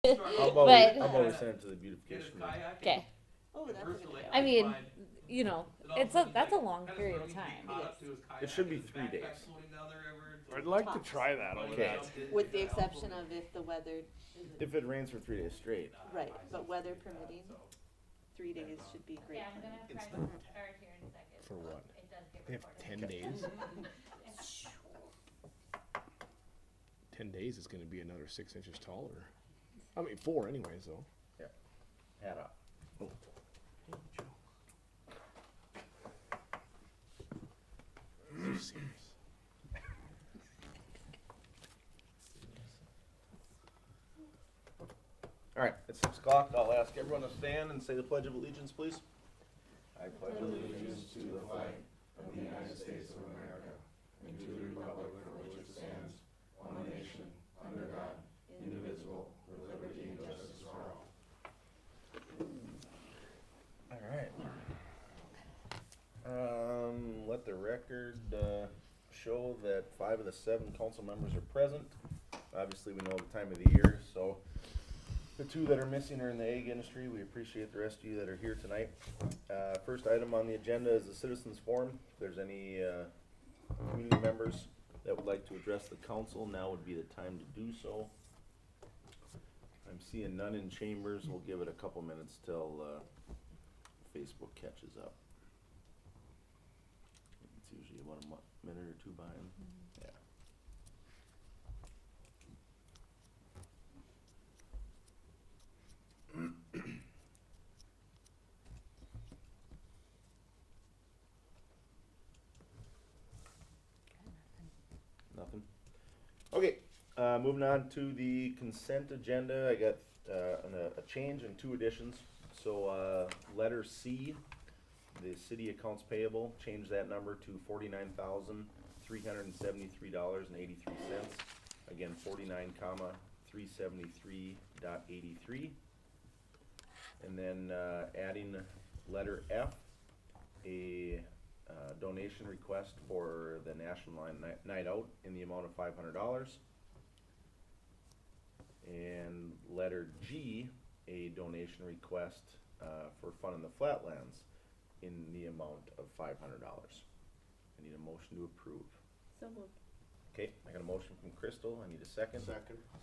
How But about we send it to the beautification committee? okay, Oh, that's a good idea. I mean, you know, that's a long period of time. It should be 3 days. I'd like to try that over Okay. that. With the exception of if the weather, If it rains for 3 days straight. right, but weather permitting, 3 days should be great. Yeah, I'm gonna try to start here in a second. For what? It does get They have recorded. 10 days? 10 days is gonna be another 6 inches taller. I mean, 4 anyways, though. Hat off. All right, it's 6 o'clock. I'll ask everyone to stand and say the Pledge of Allegiance, please. I pledge allegiance to the flag of the United States of America and to the republic for which it stands, one nation, under God, indivisible, with liberty and justice for all. All right. Let the record show that 5 of the 7 council members are present. Obviously, we know the time of the year, so the 2 that are missing are in the egg industry. We appreciate the rest of you that are here tonight. First item on the agenda is the citizens forum. If there's any community members that would like to address the council, now would be the time to do so. I'm seeing none in chambers. We'll give it a couple minutes till Facebook catches up. It's usually about a minute or 2 behind. Yeah. Nothing? Okay, moving on to the consent agenda, I got a change and 2 additions. So letter C, the city accounts payable, change that number to $49,373.83. Again, 49,373.83. And then adding letter F, a donation request for the National Night Out in the amount of $500. And letter G, a donation request for Fun in the Flatlands in the amount of $500. I need a motion to approve. So moved. Okay, I got a motion from Crystal. I need a second.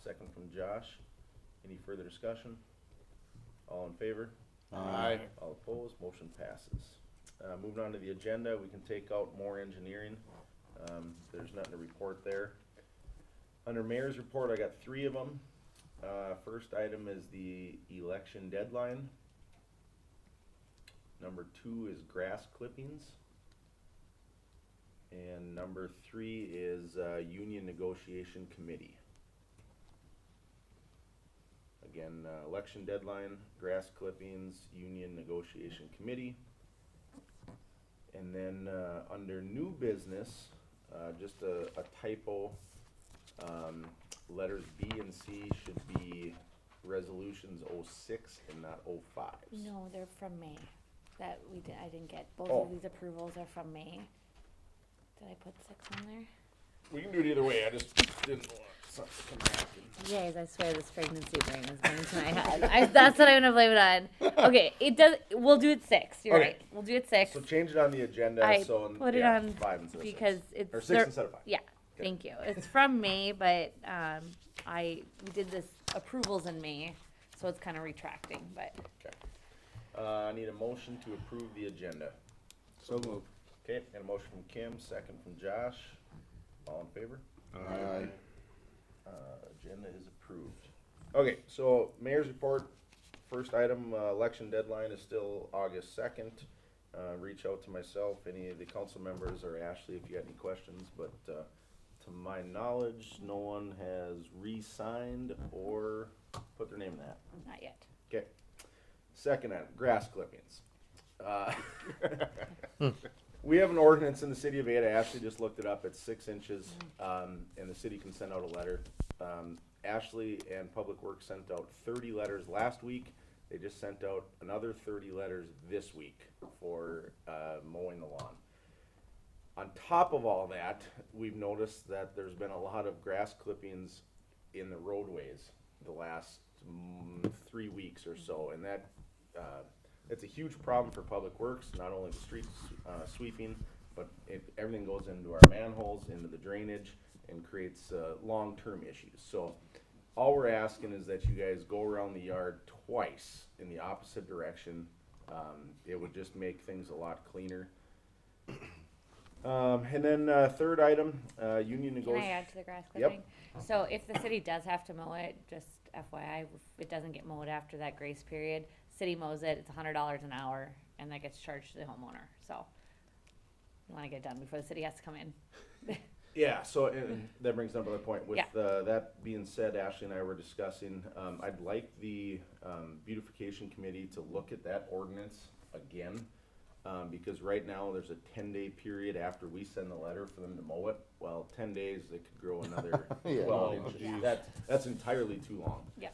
Second from Josh. Any further discussion? All in favor? Aye. All opposed, motion passes. Moving on to the agenda, we can take out more engineering. There's nothing to report there. Under mayor's report, I got 3 of them. First item is the election deadline. Number 2 is grass clippings. And number 3 is union negotiation committee. Again, election deadline, grass clippings, union negotiation committee. And then under new business, just a typo, letters B and C should be resolutions 06 and not 05s. No, they're from May. That I didn't get. Both Oh. of these approvals are from May. Did I put 6 on there? We can do it either way, I just didn't want something to come back and. Guys, I swear this pregnancy brain is going to my head. That's what I'm gonna blame it on. Okay, it does. We'll do it 6. You're Okay. right. We'll do it 6. So change it on the agenda, I so, put it yeah, on 5 instead of 6. because it's Or 6 instead of 5. Yeah, thank you. It's from May, but we did this approvals in May, so it's kind of retracting. But Okay. I need a motion to approve the agenda. So moved. Okay, got a motion from Kim, second from Josh. All in favor? Aye. Agenda is approved. Okay, so mayor's report, first item, election deadline is still August 2nd. Reach out to myself, any of the council members, or Ashley if you got any questions, but to my knowledge, no one has re-signed or put their name in the hat. not yet. Okay. Second item, grass clippings. We have an ordinance in the city of Ada. Ashley just looked it up. It's 6 inches, and the city can send out a letter. Ashley and Public Works sent out 30 letters last week. They just sent out another 30 letters this week for mowing the lawn. On top of all that, we've noticed that there's been a lot of grass clippings in the roadways the last 3 weeks or so, and that, it's a huge problem for Public Works, not only the street sweeping, but everything goes into our manholes, into the drainage, and creates, long-term issues. So, all we're asking is that you guys go around the yard twice in the opposite direction. It would just make things a lot cleaner. And then, third item, union Can I negotiation. add to the grass Yep. clipping? So if the city does have to mow it, just FYI, if it doesn't get mowed after that grace period, city mows it, it's $100 an hour, and that gets charged to the homeowner, so. You wanna get it done before the city has to come in. Yeah, so and that brings up another point. With Yeah. that being said, Ashley and I were discussing, I'd like the beautification committee to look at that ordinance again. Because right now, there's a 10-day period after we send the letter for them to mow it. Well, 10 days, they could grow another Yeah. 12 Oh, inches. geez. That's entirely too long. Yeah.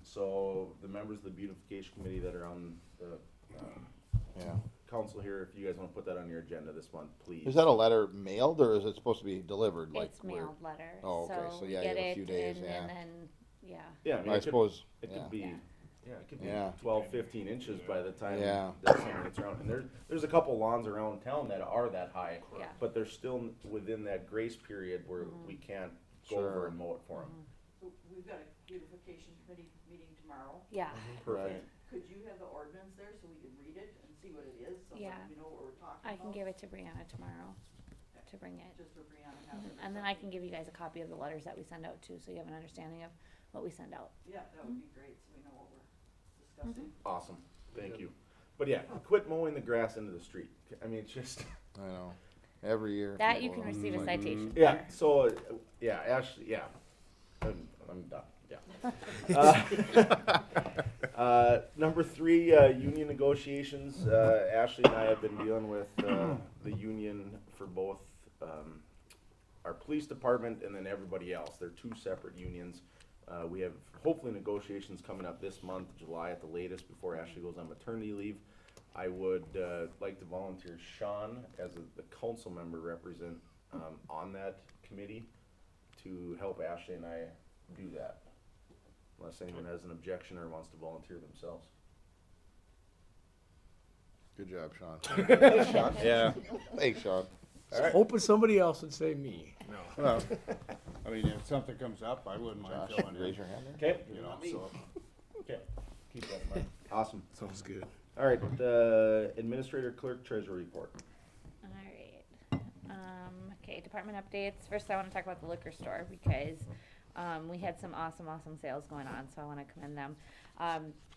So the members of the beautification committee that are on the Yeah. council here, if you guys wanna put that on your agenda this month, please. Is that a letter mailed or is it supposed to be delivered? Like It's where- mailed letter, Oh, okay, so we yeah, you get have a it few days, and yeah. then, yeah. Yeah, I mean, I it could, suppose, it yeah. could be, Yeah. yeah, it could be Yeah. 12, 15 inches by the time Yeah. that summer gets around. And there's a couple lawns around town that are that high, Yeah. but they're still within that grace period where we can't go over Sure. and mow it for them. So we've got a beautification committee meeting tomorrow. Yeah, Perfect. Could you have the ordinance there so we can read it and see what it is? So that Yeah. we know what we're talking I about? can give it to Brianna tomorrow to bring it. Just for Brianna to have it. or And then I can something. give you guys a copy of the letters that we send out too, so you have an understanding of what we send out. Yeah, that would be great, so we know what we're discussing. Awesome. Thank you. But yeah, quit mowing the grass into the street. I mean, it's just, I know, every year. That you people can are receive a like, citation yeah, for. so, yeah, Ashley, yeah. I'm done, yeah. Number 3, union negotiations. Ashley and I have been dealing with the union for both our police department and then everybody else. They're 2 separate unions. We have hopefully negotiations coming up this month, July at the latest, before Ashley goes on maternity leave. I would like to volunteer Sean as the council member represent on that committee to help Ashley and I do that. Unless anyone has an objection or wants to volunteer themselves. Good job, Sean. Sean? Yeah. Thanks, Sean. All right. Hoping somebody else would say me. No. Well, I mean, if something comes up, I wouldn't mind Josh, filling raise in, your hand there. Okay, you know, so. okay. Keep that in mind. Awesome. Sounds good. All right, administrator clerk treasurer report. Alright, okay, department updates. First, I wanna talk about the liquor store because, we had some awesome sales going on, so I wanna commend them.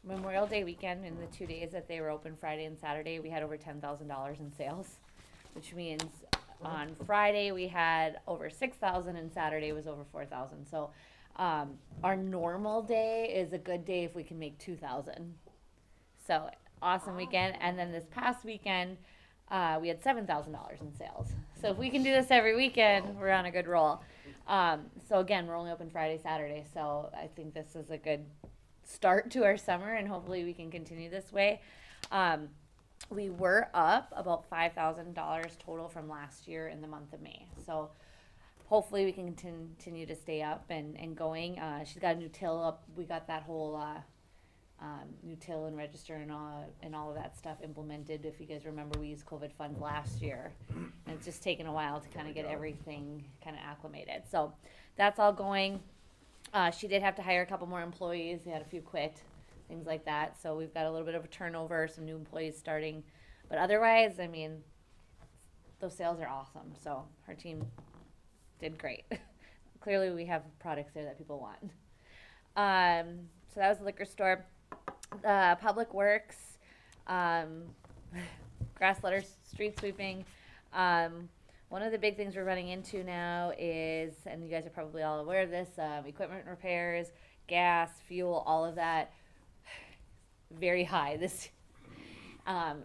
Memorial Day weekend, in the 2 days that they were open, Friday and Saturday, we had over $10,000 in sales, which means on Friday, we had over 6,000 and Saturday was over 4,000, so, our normal day is a good day if we can make 2,000. So, awesome weekend, and then this past weekend, we had $7,000 in sales. So if we can do this every weekend, we're on a good roll. So again, we're only open Friday, Saturday, so I think this is a good start to our summer, and hopefully we can continue this way. We were up about $5,000 total from last year in the month of May. So hopefully we can continue to stay up and going. She's got a new till up. We got that whole new till and register and all of that stuff implemented. If you guys remember, we used COVID funds last year, and it's just taken a while to kind of get everything kind of acclimated. So that's all going. She did have to hire a couple more employees. They had a few quit, things like that. So we've got a little bit of a turnover, some new employees starting. But otherwise, I mean, those sales are awesome. So her team did great. Clearly, we have products there that people want. So that was the liquor store. Public Works, grass litter, street sweeping. One of the big things we're running into now is, and you guys are probably all aware of this, equipment repairs, gas, fuel, all of that, very high.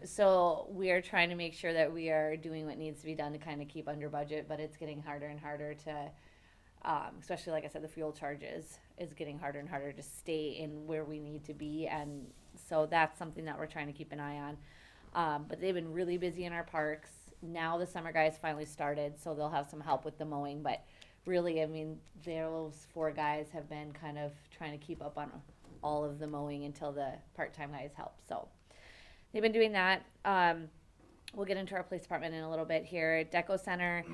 So we are trying to make sure that we are doing what needs to be done to kind of keep under budget, but it's getting harder and harder to, especially like I said, the fuel charges is getting harder and harder to stay in where we need to be, and so that's something that we're trying to keep an eye on. But they've been really busy in our parks. Now the summer guys finally started, so they'll have some help with the mowing, but really, I mean, those 4 guys have been kind of trying to keep up on all of the mowing until the part-time guys help. So they've been doing that. We'll get into our police department in a little bit here. Deco Center.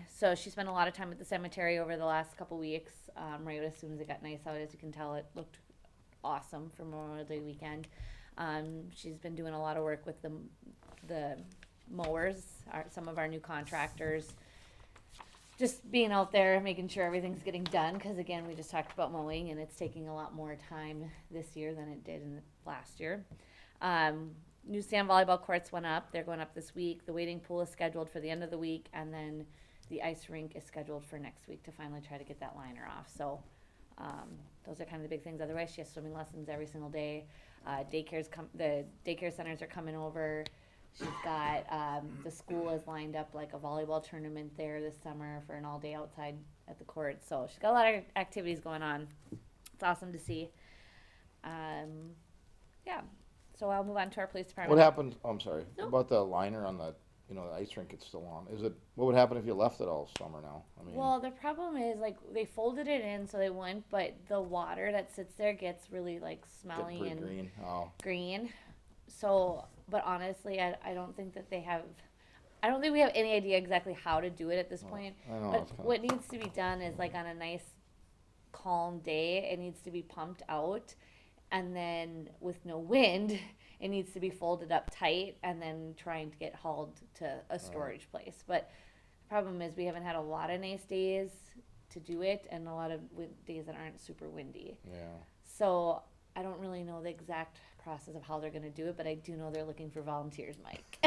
So she spent a lot of time at the cemetery over the last couple weeks. Right as soon as it got nice out, as you can tell, it looked awesome for Memorial Day weekend. She's been doing a lot of work with the mowers, some of our new contractors. Just being out there, making sure everything's getting done, because again, we just talked about mowing, and it's taking a lot more time this year than it did in last year. New sand volleyball courts went up. They're going up this week. The wading pool is scheduled for the end of the week, and then the ice rink is scheduled for next week to finally try to get that liner off. So those are kind of the big things. Otherwise, she has swimming lessons every single day. The daycare centers are coming over. She's got the school is lined up like a volleyball tournament there this summer for an all day outside at the court. So she's got a lot of activities going on. It's awesome to see. Yeah. So I'll move on to our police department. What happened, I'm sorry, No. about the liner on the, the ice rink it's still on? What would happen if you left it all summer now? I mean, Well, the problem is like they folded it in so they wouldn't, but the water that sits there gets really like get smelly pretty and green. Oh, green. So, but honestly, I don't think that I don't think we have any idea exactly how to do it at this point. I know. But it's kinda- what needs to be done is like on a nice calm day, it needs to be pumped out, and then with no wind, it needs to be folded up tight and then trying to get hauled to a storage place. But the problem is we haven't had a lot of nice days to do it and a lot of days that aren't super windy. Yeah. So I don't really know the exact process of how they're going to do it, but I do know they're looking for volunteers, Mike.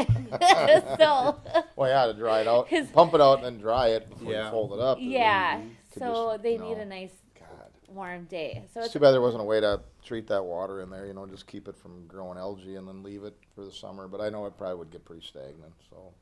So Well, yeah, to dry it out, 'Cause- pump it out, and then dry it before you Yeah. fold it up. yeah, Could so just, they need a nice God. warm day. So It's it's too bad there wasn't a way to treat that water in there, just keep it from growing algae and then leave it for the summer. But I know it probably would get pretty stagnant, so.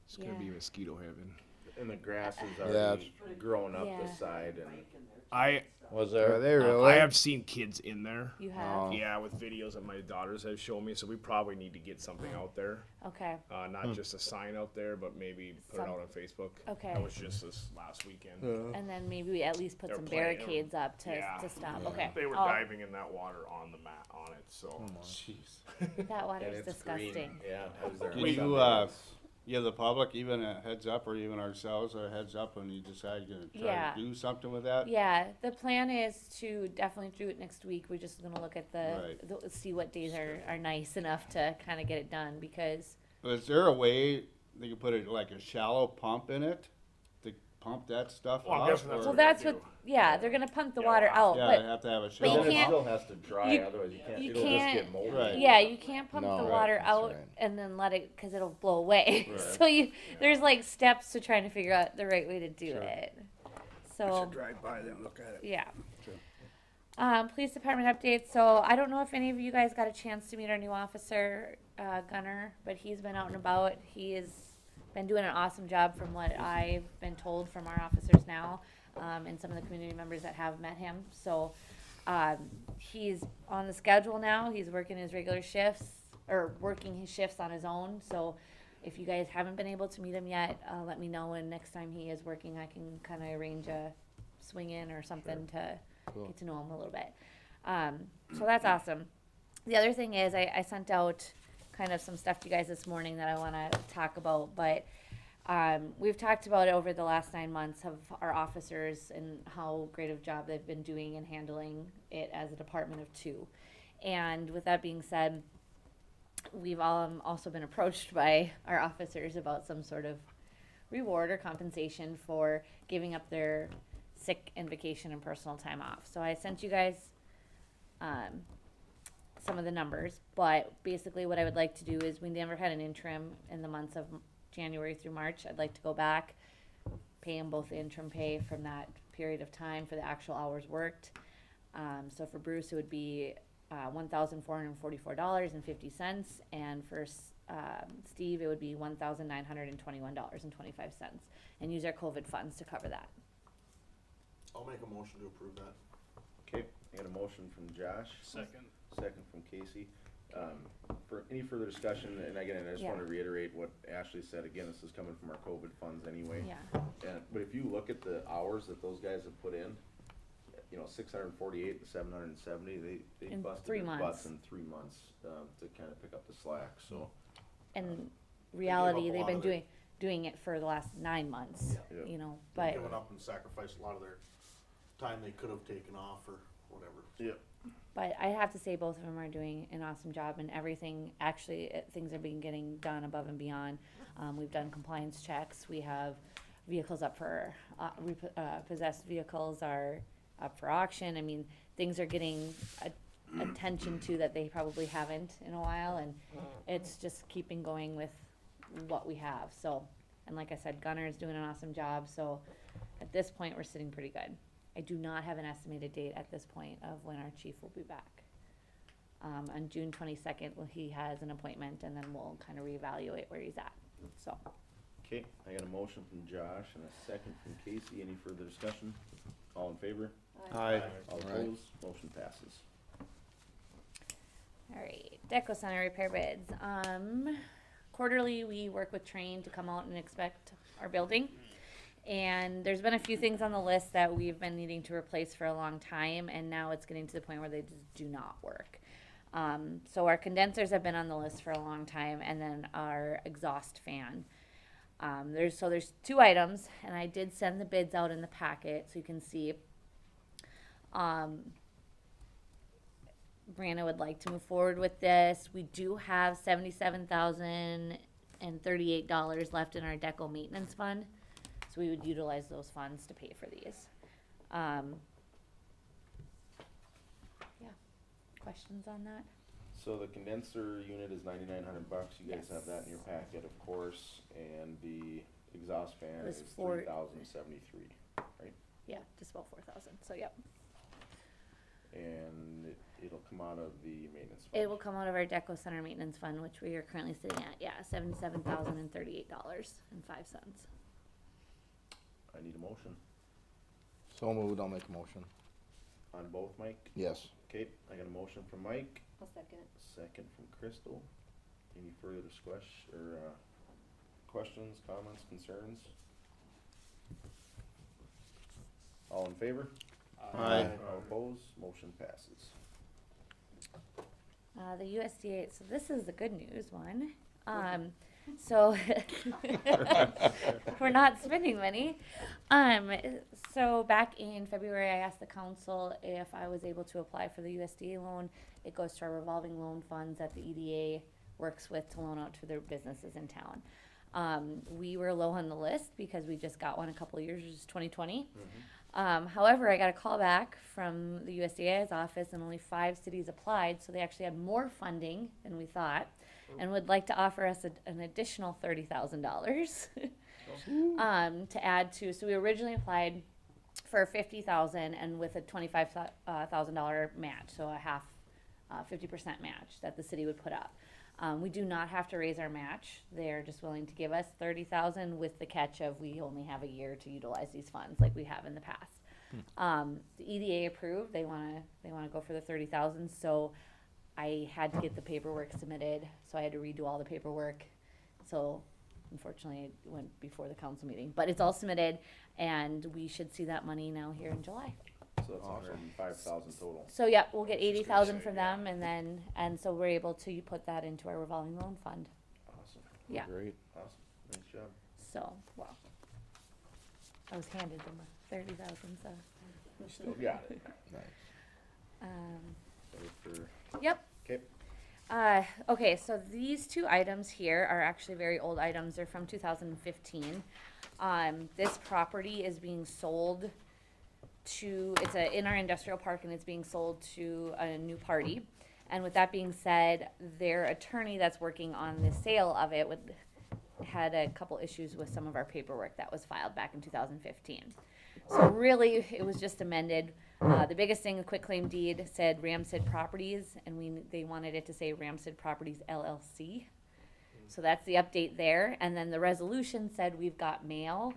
It's gonna be Yeah. mosquito heaven. And the grass is Yeah, already growing up Yeah. the side and. I Was Are they really? I have seen kids in there. you have Oh. Yeah, with videos that my daughters have shown me. So we probably need to get something out there. okay. Not just a sign out there, but maybe put Some- it out on Facebook. Okay. That was just this last weekend. And then maybe we at least put They're some playing. barricades up to Yeah. stop. Yeah. Okay. They were Oh, diving in that water on the mat on it. So Jeez. that water And is it's green. disgusting. Yeah. I was there Can on you, Sunday. give the public even a heads up, or even ourselves a heads up when you decide you're gonna try Yeah. to do something with that? Yeah, the plan is to definitely do it next week. We're just gonna look at Right. see what days are nice enough to kind of get it done because But is there a way they could put like a shallow pump in it to pump that stuff Well, I'm out? guessing that's or- well, what that's they what do. they're gonna pump the Yeah, water out, Yeah, but they have to have a But But you then shallow. it can't- still has to dry, you- otherwise you can't, you it'll can't- just get moldy. Right. yeah, you can't pump No, the right, water that's out right. and then let it because it'll blow away. Right. So there's like steps to trying to figure out the right way to do Sure. it. So drive by there and look at it. yeah. Sure. Police department updates. So I don't know if any of you guys got a chance to meet our new officer, Gunner, but he's been out and about. He has been doing an awesome job from what I've been told from our officers now, and some of the community members that have met him. So he's on the schedule now. He's working his regular shifts or working his shifts on his own. So if you guys haven't been able to meet him yet, let me know. And next time he is working, I can kind of arrange a swing in or something to Cool. get to know him a little bit. So that's awesome. The other thing is I sent out kind of some stuff to you guys this morning that I want to talk about, but we've talked about it over the last 9 months of our officers and how great of a job they've been doing in handling it as a department of two. And with that being said, we've also been approached by our officers about some sort of reward or compensation for giving up their sick and vacation and personal time off. So I sent you guys some of the numbers, but basically what I would like to do is we never had an interim in the months of January through March. I'd like to go back, pay them both the interim pay from that period of time for the actual hours worked. So for Bruce, it would be $1,444.50, and for Steve, it would be $1,921.25, and use our COVID funds to cover that. I'll make a motion to approve that. Okay, I got a motion from Josh, Second. second from Casey. For any further discussion, and again, I just Yeah. want to reiterate what Ashley said, again, this is coming from our COVID funds anyway. Yeah. But if you look at the hours that those guys have put in, you know, 648 to 770, they In busted 3 their months. butts in 3 months, to kinda pick up the slack, so. In up reality, a they've lot been of their- doing it for the last 9 months, Yeah. you know, They're but. giving up and sacrificed a lot of their time they could have taken off or whatever. Yep. But I have to say, both of them are doing an awesome job, and everything, actually, things are being getting done above and beyond. We've done compliance checks, we have vehicles up for, possessed vehicles are up for auction. I mean, things are getting attention to that they probably haven't in a while, and it's just keeping going with what we have, so. And like I said, Gunner is doing an awesome job, so at this point, we're sitting pretty good. I do not have an estimated date at this point of when our chief will be back. On June 22nd, he has an appointment, and then we'll kind of reevaluate where he's at, so. Okay, I got a motion from Josh and a second from Casey. Any further discussion? All in favor? Aye. All Aye. opposed? Motion passes. All right, Deco Center repair bids. Quarterly, we work with Train to come out and inspect our building. And there's been a few things on the list that we've been needing to replace for a long time, and now it's getting to the point where they just do not work. So our condensers have been on the list for a long time, and then our exhaust fan. There's 2 items, and I did send the bids out in the packet so you can see. Brianna would like to move forward with this. We do have $77,038 left in our Deco maintenance fund, so we would utilize those funds to pay for these. Yeah. Questions on that? So the condenser unit is $9,900. You guys Yes. have that in your packet, of course, and the exhaust fan It was is 4 $3,073, right? Yeah, just about 4,000. So yep, And it'll come out of the maintenance fund. it will come out of our Deco Center maintenance fund, which we are currently sitting at. Yeah, $77,038.05. I need a motion So moved, I'll make a motion. on both, Mike. Yes. Okay, I got a motion from Mike, I'll second it. second from Crystal. Any further questions, comments, concerns? All in favor? Aye. All opposed? Motion passes. The USDA, so this is the good news one. So we're not spending money. So back in February, I asked the council if I was able to apply for the USDA loan. It goes to our revolving loan funds that the EDA works with to loan out to their businesses in town. We were low on the list because we just got one a couple of years, just 2020. However, I got a call back from the USDA's office, and only 5 cities applied, so they actually had more funding than we thought, and would like to offer us an additional $30,000 to add to. So we originally applied for $50,000, and with a $25,000 match, so a half, 50% match that the city would put up. We do not have to raise our match. They're just willing to give us $30,000 with the catch of we only have a year to utilize these funds like we have in the past. The EDA approved. They wanna go for the $30,000. So I had to get the paperwork submitted. So I had to redo all the paperwork. So unfortunately, it went before the council meeting, but it's all submitted, and we should see that money now here in July. So that's $105,000 total. So yeah, we'll get I was just gonna 80,000 say, from them, and so we're able to put that into our revolving loan fund. Awesome, Yeah. Great. awesome, nice job. So, well, I was handed them a 30,000, so. Still got it. Um, Better for, yep. okay, Okay, so these 2 items here are actually very old items. They're from 2015. This property is being sold to, in our industrial park, and it's being sold to a new party. And with that being said, their attorney that's working on the sale of it had a couple issues with some of our paperwork that was filed back in 2015. So really, it was just amended. The biggest thing, the quitclaim deed said Ramsid Properties, and they wanted it to say Ramsid Properties LLC. So that's the update there. And then the resolution said we've got mail,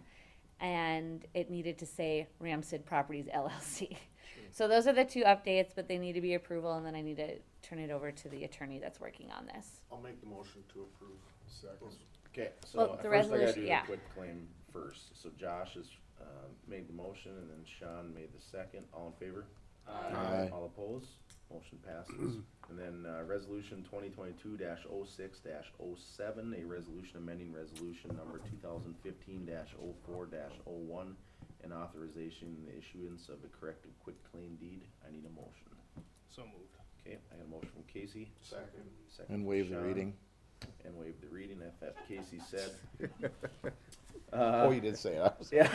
and it needed to say Ramsid Properties LLC. So those are the 2 updates, but they need to be approval, and then I need to turn it over to the attorney that's working on this. I'll make the motion to approve. okay, so Well, at the first I gotta resolution- do the yeah. quit claim first. So Josh is made the motion, and then Sean made the second. All in favor? Aye. All opposed? Motion passes. And then, resolution 2022-06-07, a resolution amending resolution number 2015-04-01, and authorization the issuance of a corrective quitclaim deed. I need a motion. So moved. Okay, I got a motion from Casey. Second. Second And from waive the Sean. reading. And waive the reading, if that Casey said. Oh, you did say it. I was- Yeah.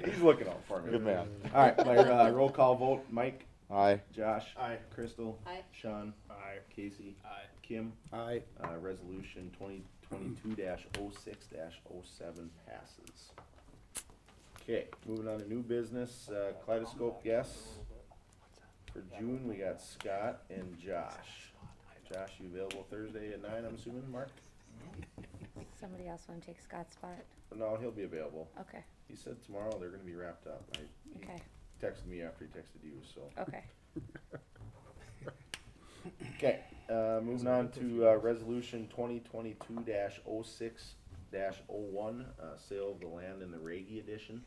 He's looking out for me. Good man. All right, my roll call vote, Mike, Aye. Josh. Aye. Crystal. Aye. Sean. Aye. Casey. Aye. Kim. Aye. Resolution 2022-06-07 passes. Okay, moving on to new business, Kaleidoscope guests. For June, we got Scott and Josh. Josh, you available Thursday at 9, I'm assuming, Mark? Somebody else wanna take Scott's spot? No, he'll be available. Okay, He said tomorrow they're gonna be wrapped up. He okay, texted me after he texted you, so. okay. Okay, moving on to, resolution 2022-06-01, sale of the land in the Raggy edition.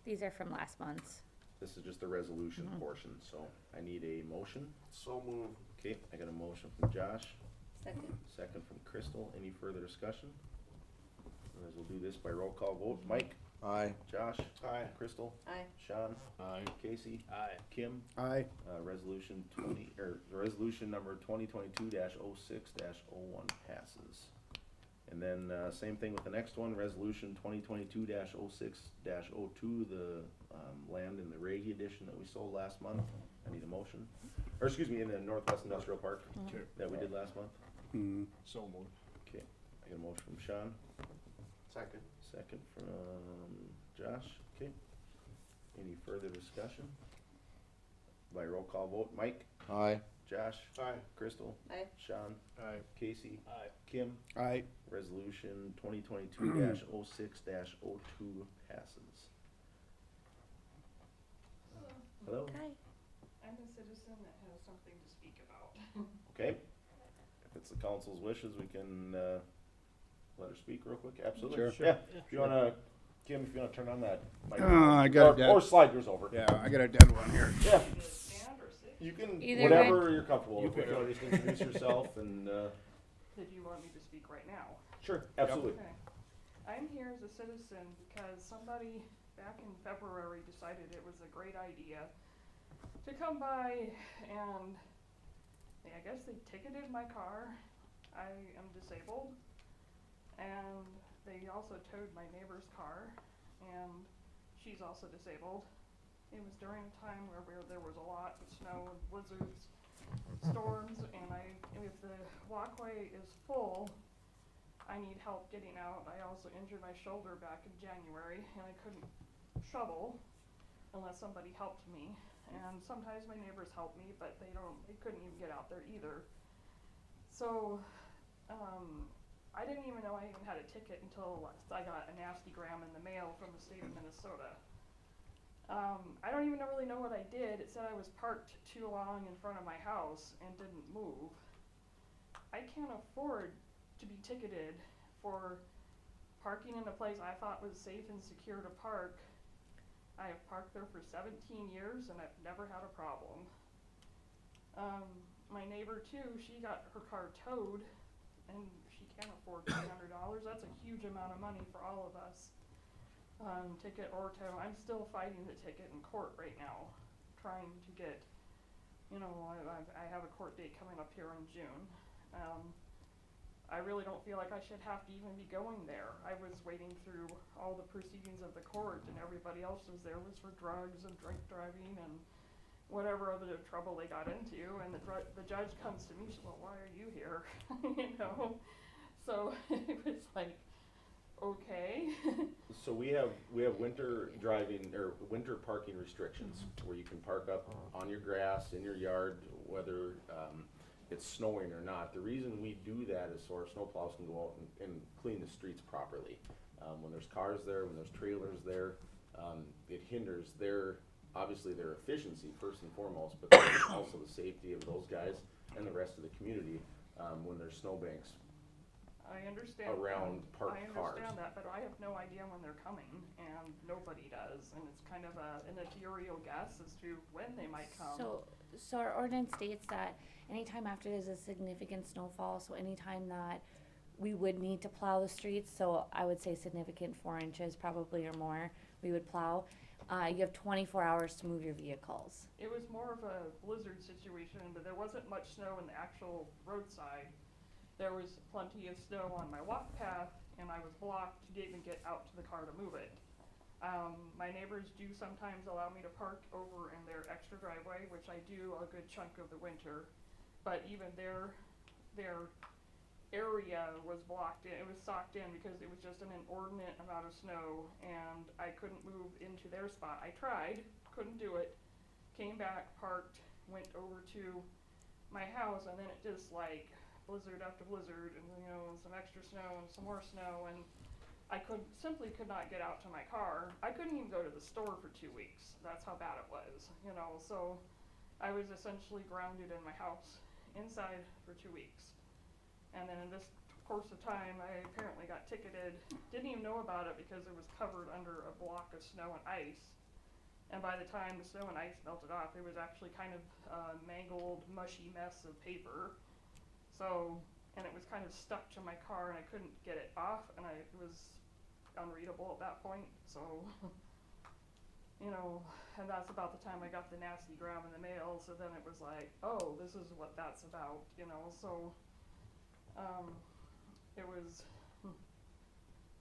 These are from last month's. This is just the resolution portion, so I need a motion. So moved. Okay, I got a motion from Josh, Second. second from Crystal. Any further discussion? Otherwise, we'll do this by roll call vote. Mike, Aye. Josh, Aye. Crystal, Aye. Sean, Aye. Casey, Aye. Kim. Aye. Resolution number 2022-06-01 passes. And then, same thing with the next one, resolution 2022-06-02, the, land in the Raggy edition that we sold last month. I need a motion, or excuse me, in the Northwest Industrial Park Okay. that we did last month. So moved. Okay, I got a motion from Sean, Second. second from Josh, okay. Any further discussion? By roll call vote, Mike, Aye. Josh, Aye. Crystal, Aye. Sean, Aye. Casey, Aye. Kim. Aye. Resolution 2022-06-02 passes. Hello? Hi. I'm a citizen that has something to speak about. Okay. If it's the council's wishes, we can, let her speak real quick. Absolutely. Sure. Yeah. If you wanna, Kim, if you wanna turn on that mic. I got Or that. slide yours over. Yeah, I got a dead one here. Yeah. Need to stand or sit? You can, Either whatever you're comfortable You with. If pick you wanna just introduce yourself and, Did you want me to speak right now? sure, absolutely. Okay. I'm here as a citizen because somebody back in February decided it was a great idea to come by and I guess they ticketed my car. I am disabled. And they also towed my neighbor's car and she's also disabled. It was during a time where there was a lot of snow and blizzards, storms, and if the walkway is full, I need help getting out. I also injured my shoulder back in January and I couldn't shovel unless somebody helped me. And sometimes my neighbors help me, but they couldn't even get out there either. So, I didn't even know I even had a ticket until I got a nasty gram in the mail from the state of Minnesota. I don't even really know what I did. It said I was parked too long in front of my house and didn't move. I can't afford to be ticketed for parking in a place I thought was safe and secure to park. I have parked there for 17 years and I've never had a problem. My neighbor too, she got her car towed and she can't afford $300. That's a huge amount of money for all of us. Ticket or tow. I'm still fighting the ticket in court right now, trying to get, I have a court date coming up here in June. I really don't feel like I should have to even be going there. I was waiting through all the proceedings of the court and everybody else was there was for drugs and drink driving and whatever other trouble they got into, and the judge comes to me, she's, well, why are you here? So it was like, okay. So we have winter driving, or winter parking restrictions, where you can park up on your grass, in your yard, whether, it's snowing or not. The reason we do that is so our snowplows can go out and clean the streets properly. When there's cars there, when there's trailers there, it hinders obviously their efficiency first and foremost, but also the safety of those guys and the rest of the community, when there's snowbanks I understand. around parked I cars. understand that, but I have no idea when they're coming, and nobody does, and it's kind of an ethereal guess as to when they might come. So our ordinance states that anytime after there's a significant snowfall, so anytime that we would need to plow the streets, so I would say significant 4 inches probably or more, we would plow. You have 24 hours to move your vehicles. It was more of a blizzard situation, but there wasn't much snow in the actual roadside. There was plenty of snow on my walk path, and I was blocked to even get out to the car to move it. My neighbors do sometimes allow me to park over in their extra driveway, which I do a good chunk of the winter, but even their area was blocked in, it was socked in because it was just an inordinate amount of snow, and I couldn't move into their spot. I tried, couldn't do it, came back, parked, went over to my house, and then it just like blizzard after blizzard, and some extra snow and some more snow, and I simply could not get out to my car. I couldn't even go to the store for 2 weeks. That's how bad it was, so I was essentially grounded in my house inside for 2 weeks. And then in this course of time, I apparently got ticketed, didn't even know about it because it was covered under a block of snow and ice. And by the time the snow and ice melted off, it was actually kind of a mangled, mushy mess of paper. So, and it was kind of stuck to my car, and I couldn't get it off, and it was unreadable at that point. So, and that's about the time I got the nasty gram in the mail. So then it was like, oh, this is what that's about, so. It was,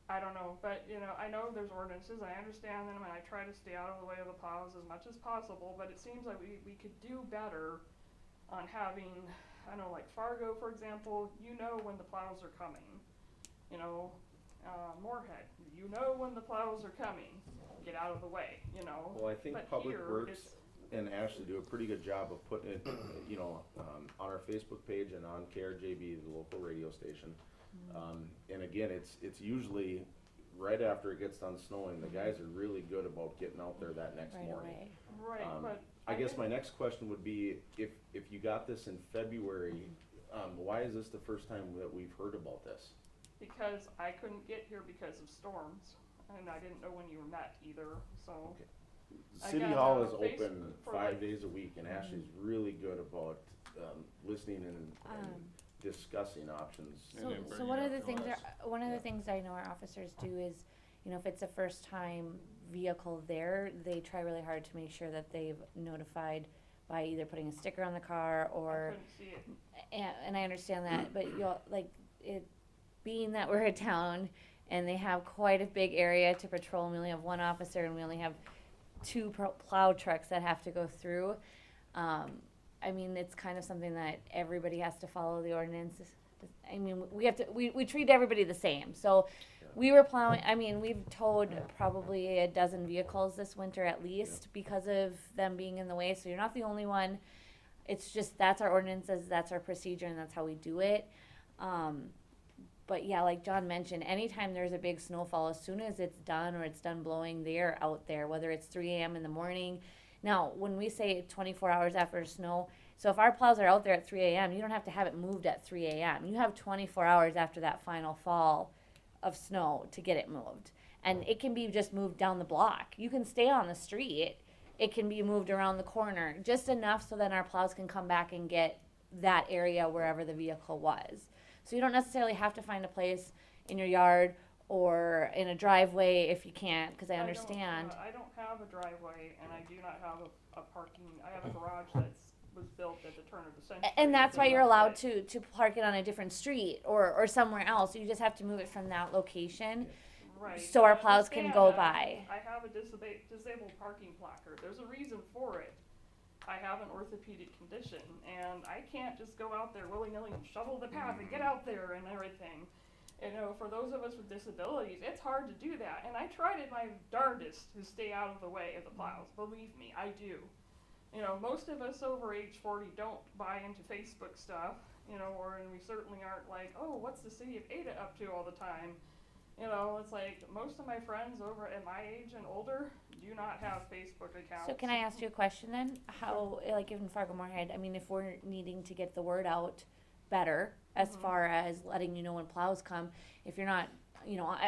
I don't know, but, I know there's ordinances, I understand them, and I try to stay out of the way of the plows as much as possible, but it seems like we could do better on having, I know, like Fargo, for example, when the plows are coming. Moorhead, when the plows are coming, get out of the way, Well, I think But Public here, Works it's- and Ashley do a pretty good job of putting it, on our Facebook page and on KRJB, the local radio station. And again, it's usually right after it gets done snowing, the guys are really good about getting out there that next Right morning. away. Right, but. I guess my next question would be, if you got this in February, why is this the first time that we've heard about this? Because I couldn't get here because of storms, and I didn't know when you were met either, so. Okay. I City got, Hall is Facebook open for 5 like- days a week, and Ashley's really good about, listening and discussing options. And then So bring one it of the up to things, us. one of Yeah. the things I know our officers do is, if it's a first time vehicle there, they try really hard to make sure that they've notified by either putting a sticker on the car I or, couldn't see it. and I understand that, but being that we're a town and they have quite a big area to patrol, and we only have one officer and we only have 2 plow trucks that have to go through. It's kind of something that everybody has to follow the ordinance. We treat everybody the same. So we were plowing, we've towed probably a dozen vehicles this winter at least because of them being in the way. So you're not the only one. It's just, that's our ordinances, that's our procedure, and that's how we do it. But yeah, like John mentioned, anytime there's a big snowfall, as soon as it's done or it's done blowing, they're out there, whether it's 3 a.m. in the morning. Now, when we say 24 hours after snow, so if our plows are out there at 3 a.m., you don't have to have it moved at 3 a.m. You have 24 hours after that final fall of snow to get it moved. And it can be just moved down the block. You can stay on the street. It can be moved around the corner, just enough so then our plows can come back and get that area wherever the vehicle was. So you don't necessarily have to find a place in your yard or in a driveway if you can't, because I understand. I don't have a driveway, and I do not have a parking, I have a garage was built at the turn of the century. And that's why so you're allowed it. to park it on a different street or somewhere else. You just have to move it from that location. Right. so our I plows can understand go that. by. I have a disabled parking placard. There's a reason for it. I have an orthopedic condition, and I can't just go out there willy-nilly and shovel the path and get out there and everything. For those of us with disabilities, it's hard to do that. And I tried it my darndest to stay out of the way of the plows. Believe me, I do. Most of us over age 40 don't buy into Facebook stuff, and we certainly aren't like, oh, what's the city of Ada up to all the time? It's like most of my friends over at my age and older do not have Facebook accounts. So can I ask you a question then? How, like in Fargo Moorhead, if we're needing to get the word out better as far as letting you know when plows come. If you're not,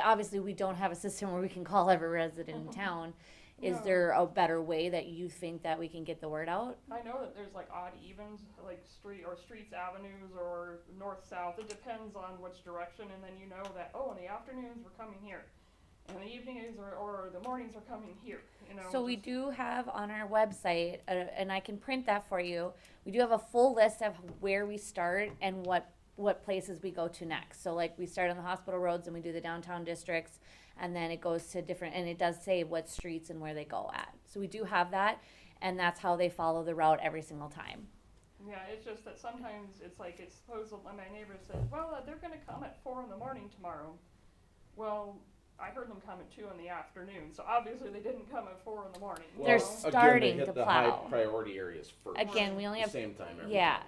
obviously we don't have a system where we can call every resident in town. Is No. there a better way that you think that we can get the word out? I know that there's like odd evens, like streets, avenues, or north-south. It depends on which direction, and then you know that, oh, in the afternoons we're coming here, and the evenings or the mornings are coming here. So we just- do have on our website, and I can print that for you. We do have a full list of where we start and what places we go to next. So like we start on the hospital roads and we do the downtown districts, and then it goes to different, and it does say what streets and where they go at. So we do have that, and that's how they follow the route every single time. Yeah, it's just that sometimes it's like it's supposedly my neighbor says, well, they're going to come at 4 in the morning tomorrow. Well, I heard them come at 2 in the afternoon, so obviously they didn't come at 4 in the morning. you They're know? starting to Again, they hit the high plow. priority areas first. Again, we only The have, same time every yeah, time.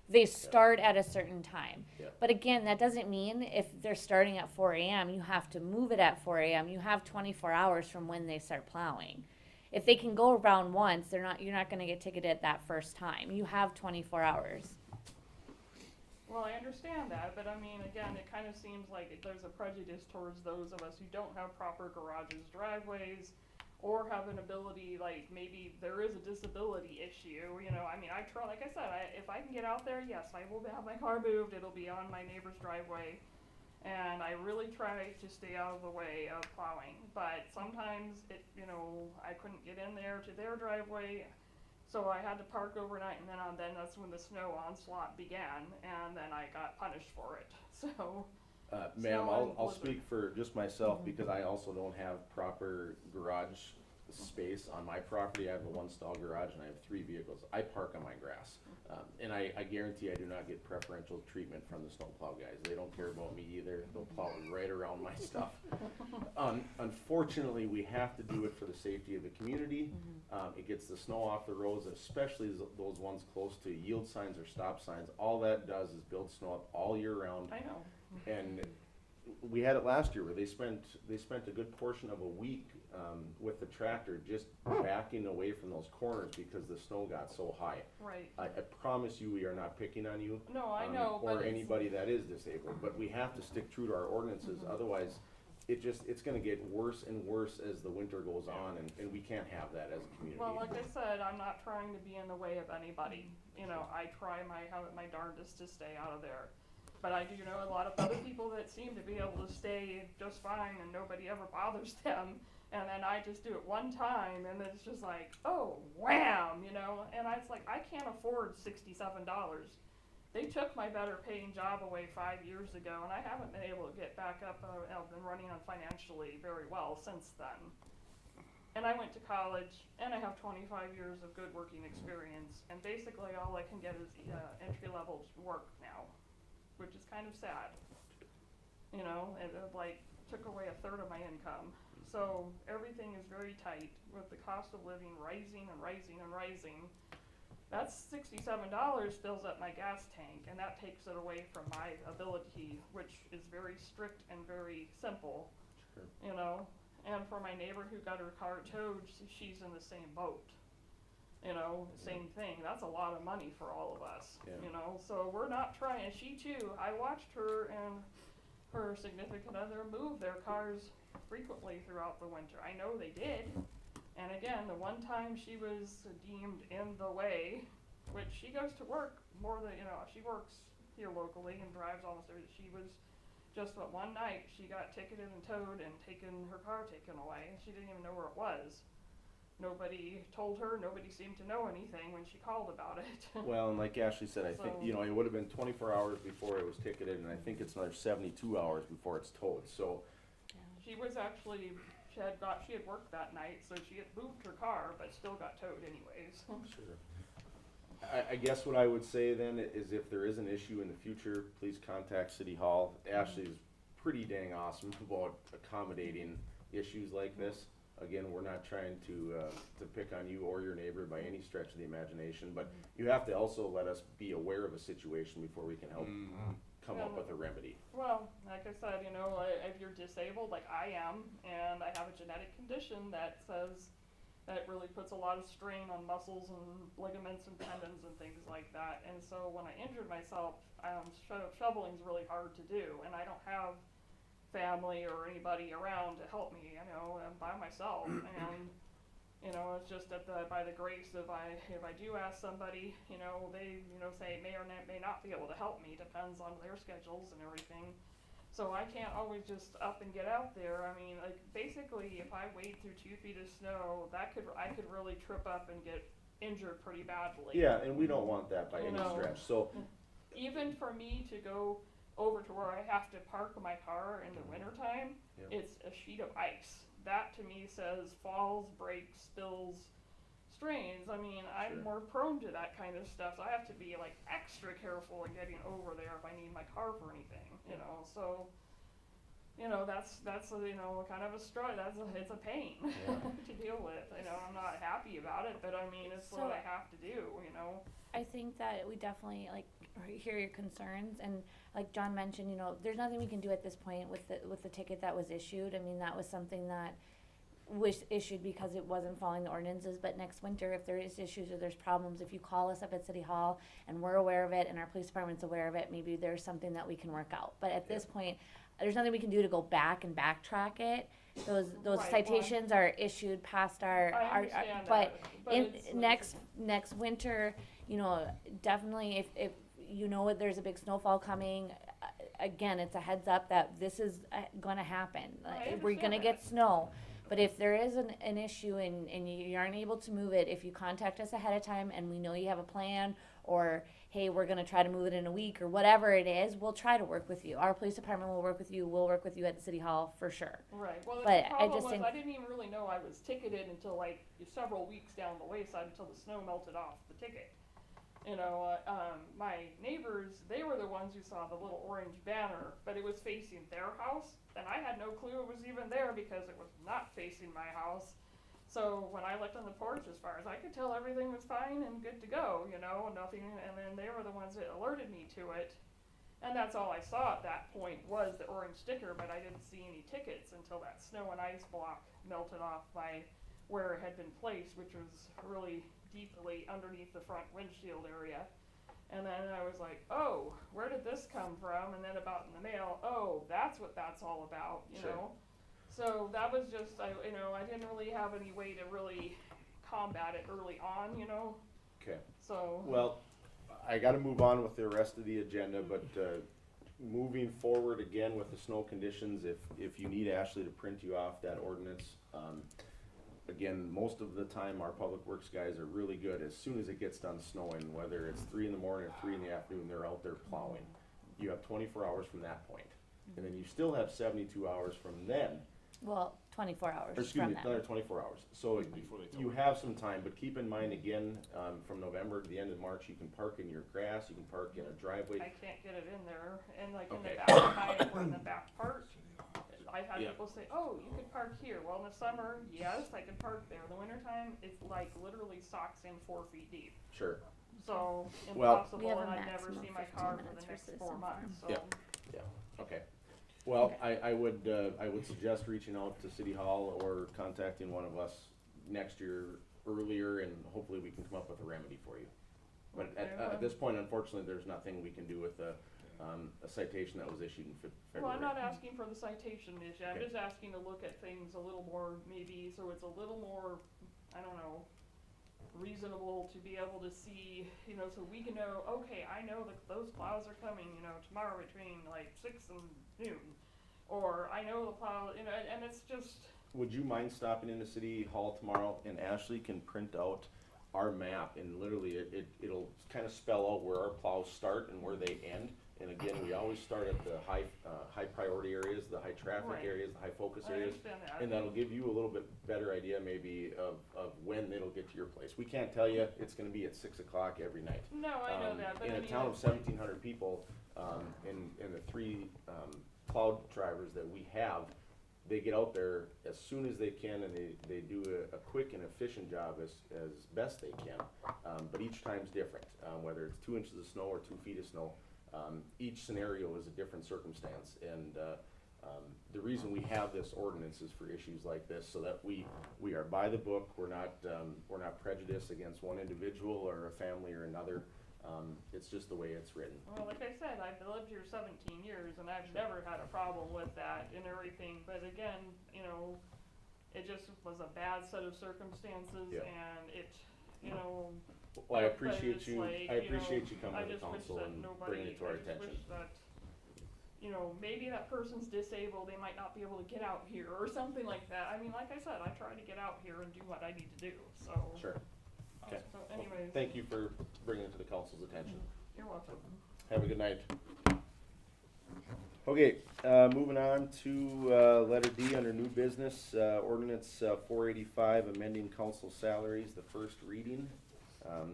they start at a certain time. Yeah. But again, that doesn't mean if they're starting at 4 a.m., you have to move it at 4 a.m. You have 24 hours from when they start plowing. If they can go around once, you're not going to get ticketed that first time. You have 24 hours. Well, I understand that, but I mean, again, it kind of seems like there's a prejudice towards those of us who don't have proper garages, driveways, or have an ability, like maybe there is a disability issue, I mean, I try, like I said, if I can get out there, yes, I will have my car moved, it'll be on my neighbor's driveway, and I really try to stay out of the way of plowing, but sometimes I couldn't get in there to their driveway, so I had to park overnight, and then that's when the snow onslaught began, and then I got punished for it, so. Ma'am, Snow I'll and speak for just myself because I also don't have proper garage space on my property. I have a 1-stall garage and I have 3 vehicles. I park on my grass. And I guarantee I do not get preferential treatment from the snowplow guys. They don't care about me either. They'll plow right around my stuff. Unfortunately, we have to do it for the safety of the community. It gets the snow off the roads, especially those ones close to yield signs or stop signs. All that does is build snow up all year round. I know. And we had it last year where they spent a good portion of a week with the tractor just backing away from those corners because the snow got so high. Right. I promise you, we are not picking on you. No, I know, Or but it's- anybody that is disabled, but we have to stick true to our ordinances, otherwise it's gonna get worse and worse as the winter goes on, and we can't have that as a community. Well, like I said, I'm not trying to be in the way of anybody. I try my darndest to stay out of there. But I do know a lot of other people that seem to be able to stay just fine and nobody ever bothers them. And then I just do it one time and then it's just like, oh, wham, and it's like, I can't afford $67. They took my better paying job away 5 years ago and I haven't been able to get back up. I've been running on financially very well since then. And I went to college, and I have 25 years of good working experience, and basically all I can get is entry-level work now, which is kind of sad. It took away 1/3 of my income. So everything is very tight with the cost of living rising and rising and rising. That's $67 fills up my gas tank, and that takes it away from my ability, which is very strict and very simple, Sure. And for my neighbor who got her car towed, she's in the same boat. Same thing. That's a lot of money for all of us. Yeah. So we're not trying. And she too. I watched her and her significant other move their cars frequently throughout the winter. I know they did. And again, the one time she was deemed in the way, which she goes to work more than she works here locally and drives almost every. She was. Just that one night, she got ticketed and towed and her car taken away, and she didn't even know where it was. Nobody told her, nobody seemed to know anything when she called about it. Well, and like Ashley said, I think, So- it would have been 24 hours before it was ticketed, and I think it's another 72 hours before it's towed, so. She was actually, she had worked that night, so she had moved her car, but still got towed anyways. Sure. I guess what I would say then is if there is an issue in the future, please contact City Hall. Ashley's pretty dang awesome about accommodating issues like this. Again, we're not trying to pick on you or your neighbor by any stretch of the imagination, but you have to also let us be aware of a situation before we can help come up with a remedy. Well, like I said, if you're disabled, like I am, and I have a genetic condition that says that really puts a lot of strain on muscles and ligaments and tendons and things like that. And so when I injured myself, shoveling's really hard to do, and I don't have family or anybody around to help me. I'm by myself, and it's just by the grace of if I do ask somebody, they say may or may not be able to help me, depends on their schedules and everything. So I can't always just up and get out there. I mean, like, basically, if I wade through 2 feet of snow, I could really trip up and get injured pretty badly. Yeah, and we don't want that by You any know. stretch, so, Even for me to go over to where I have to park my car in the wintertime, Yep. it's a sheet of ice. That to me says falls, breaks, spills, strains. I mean, I'm Sure. more prone to that kind of stuff, so I have to be like extra careful in getting over there if I need my car for anything, so, that's kind of a struggle, it's a pain Yeah. to deal with, I'm not happy about it, but I mean, it's So- what I have to do, I think that we definitely hear your concerns, and like John mentioned, there's nothing we can do at this point with the ticket that was issued. I mean, that was something that was issued because it wasn't following the ordinances. But next winter, if there is issues or there's problems, if you call us up at City Hall and we're aware of it and our police department's aware of it, maybe there's something that we can work out. But at this point, there's nothing we can do to go back and backtrack it. Those Right, well, citations are issued past our understand but that, but in it's next winter, definitely if there's a big snowfall coming, again, it's a heads up that this is gonna happen. We're understand gonna that. get snow. But if there is an issue and you aren't able to move it, if you contact us ahead of time and we know you have a plan, or hey, we're gonna try to move it in a week, or whatever it is, we'll try to work with you. Our police department will work with you. We'll work with you at the City Hall for sure. Right, well, the But I problem just was, think- I didn't even really know I was ticketed until like several weeks down the wayside, until the snow melted off the ticket. My neighbors, they were the ones who saw the little orange banner, but it was facing their house, and I had no clue it was even there because it was not facing my house. So when I looked on the porch, as far as I could tell, everything was fine and good to go, nothing, and then they were the ones that alerted me to it. And that's all I saw at that point was the orange sticker, but I didn't see any tickets until that snow and ice block melted off by where it had been placed, which was really deeply underneath the front windshield area. And then I was like, oh, where did this come from? And then about in the mail, oh, that's what that's all about, Sure. So that was just, I didn't really have any way to really combat it early on, okay. so. Well, I gotta move on with the rest of the agenda, but, moving forward again with the snow conditions, if you need Ashley to print you off that ordinance, again, most of the time, our public works guys are really good. As soon as it gets done snowing, whether it's 3 in the morning or 3 in the afternoon, they're out there plowing. You have 24 hours from that point. And then you still have 72 hours from then, Well, 24 hours or excuse from me, that. another 24 hours. So Before they tell you me. have some time, but keep in mind again, from November to the end of March, you can park in your grass, you can park in a driveway. I can't get it in there, and like in the Okay. back, in the back part, I had Yeah. people say, oh, you could park here. Well, in the summer, yes, I could park there. In the wintertime, it's like literally socks in 4 feet deep. Sure. So Well- impossible, We have a and I'd never maximum see my 15 car for minutes the for next citizen 4 months, so. Yeah. Okay. Well, I would suggest reaching out to City Hall or contacting one of us next year earlier, and hopefully we can come up with a remedy for you. But Okay, at this point, unfortunately, there's nothing we can do with a citation that was issued in February. Well, I'm not asking for the citation issue, I'm Okay. just asking to look at things a little more, maybe, so it's a little more, I don't know, reasonable to be able to see, so we can know, okay, I know that those plows are coming, tomorrow between like 6 and noon. Or I know the plow, and it's just, Would you mind stopping into City Hall tomorrow, and Ashley can print out our map, and literally it'll kind of spell out where our plows start and where they end. And again, we always start at the high priority areas, the high traffic Right. areas, the high focus I areas. understand that. And that'll give you a little bit better idea maybe of when it'll get to your place. We can't tell you it's gonna be at 6 o'clock every night. No, I know that, but In I a mean, town of it's- 1,700 people, and the 3 plow drivers that we have, they get out there as soon as they can, and they do a quick and efficient job as best they can. But each time's different, whether it's 2 inches of snow or 2 feet of snow. Each scenario is a different circumstance, and The reason we have this ordinance is for issues like this, so that we are by the book, we're not prejudiced against one individual or a family or another. It's just the way it's written. Well, like I said, I've lived here 17 years and I've never had a problem with that and everything, but again, you know, it just was a bad set of circumstances Yeah. and it, you know. Well, I but appreciate it's you, like, I you appreciate know, you coming I to the just wish council that and nobody- bringing it to our I just attention. wish that, you know, maybe that person's disabled, they might not be able to get out here or something like that. I mean, like I said, I try to get out here and do what I need to do, so. Sure. Okay. So Well, anyways, thank you for bringing it to the council's attention. you're welcome. Have a good night. Okay, moving on to, letter D under new business, ordinance, 485, amending council salaries, the first reading.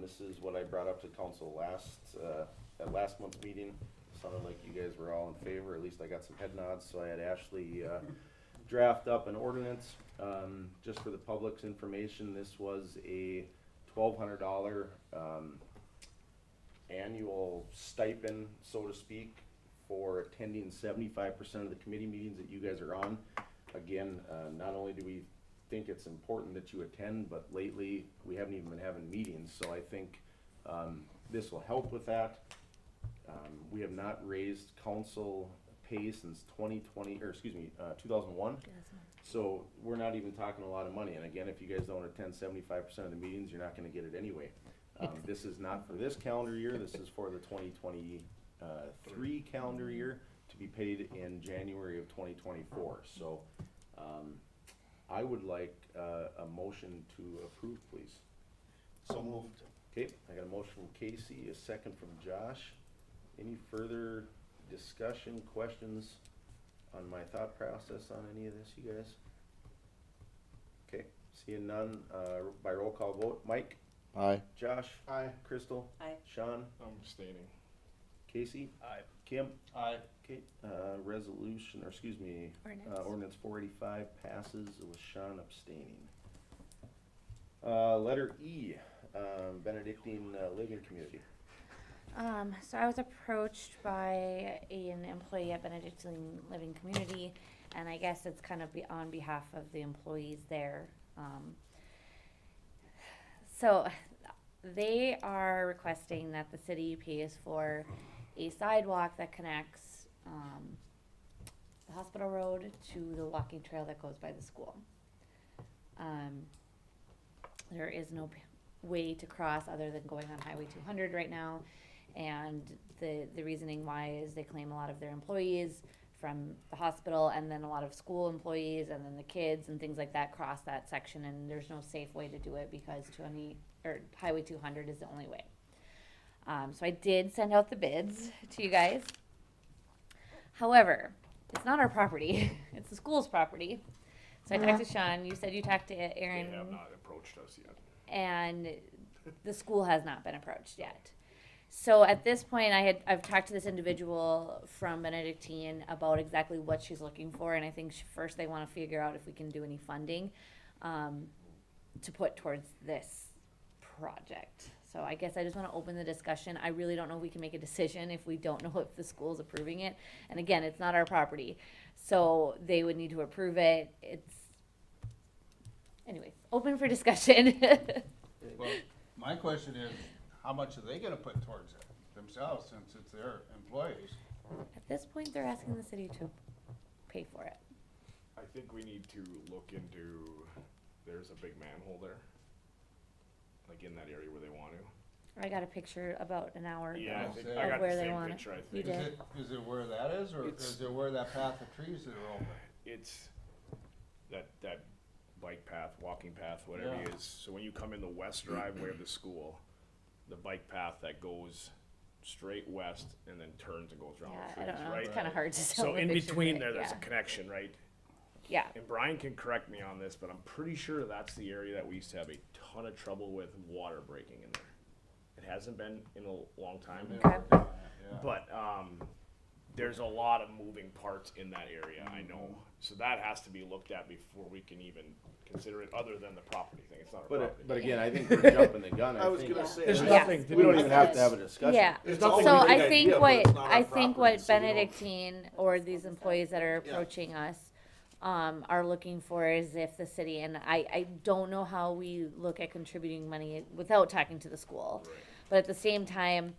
This is what I brought up to council at last month's meeting. Sounded like you guys were all in favor, at least I got some head nods, so I had Ashley, draft up an ordinance. Just for the public's information, this was a $1,200, annual stipend, so to speak, for attending 75% of the committee meetings that you guys are on. Again, not only do we think it's important that you attend, but lately, we haven't even been having meetings, so I think, this will help with that. We have not raised council pay since 2001. So we're not even talking a lot of money, and again, if you guys don't attend 75% of the meetings, you're not gonna get it anyway. This is not for this calendar year, this is for the 2023 calendar year, to be paid in January of 2024, so, I would like, a motion to approve, please. So moved. Okay, I got a motion from Casey, a second from Josh. Any further discussion, questions on my thought process on any of this, you guys? Okay, seeing none, by roll call vote, Mike, Aye. Josh, Aye. Crystal, Aye. Sean, I'm abstaining. Casey, Aye. Kim, Aye. okay, resolution, or excuse me, ordinance 485 passes with Sean abstaining. Letter E, Benedictine Living Community. So I was approached by an employee at Benedictine Living Community, and I guess it's kind of on behalf of the employees there. So they are requesting that the city pays for a sidewalk that connects the hospital road to the walking trail that goes by the school. There is no way to cross other than going on Highway 200 right now. And the reasoning why is they claim a lot of their employees from the hospital, and then a lot of school employees, and then the kids and things like that cross that section, and there's no safe way to do it because Highway 200 is the only way. So I did send out the bids to you guys. However, it's not our property, it's the school's property. So I talked to Sean, you said you talked to Aaron. They have not approached us yet. And the school has not been approached yet. So at this point, I've talked to this individual from Benedictine about exactly what she's looking for, and I think first they want to figure out if we can do any funding to put towards this project. So I guess I just want to open the discussion. I really don't know if we can make a decision if we don't know if the school's approving it. And again, it's not our property, so they would need to approve it. Anyways, open for discussion. Well, my question is, how much are they gonna put towards it themselves, since it's their employees? At this point, they're asking the city to pay for it. I think we need to look into, there's a big manhole there, like in that area where they want to. I got a picture about an hour Yeah, I ago think Of I got where the they same want it. picture, I You think. did. Is it where that is, or It's- is it where that path of trees that are open? It's that bike path, walking path, whatever it Yeah. is. So when you come in the west driveway of the school, the bike path that goes straight west and then turns and goes around Yeah, the I don't trees, know. right? It's kind of hard to tell. So the in picture, between but there, there's yeah. a connection, right? Yeah. And Brian can correct me on this, but I'm pretty sure that's the area that we used to have a ton of trouble with water breaking in there. It hasn't been in a long time. Okay. Yeah. But there's a lot of moving parts in that area, I know. So that has to be looked at before we can even consider it, other than the property thing. It's not a property. But again, I think we're jumping the gun. I was think gonna say. There's that's- nothing to we don't do even with have it. to have a discussion. Yeah. It's So always a I great think idea, but it's not our I think property, what so we don't- Benedictine or these employees that are approaching us are looking for is if the city, and I don't know how we look at contributing money without talking to the school. Right. But at the same time,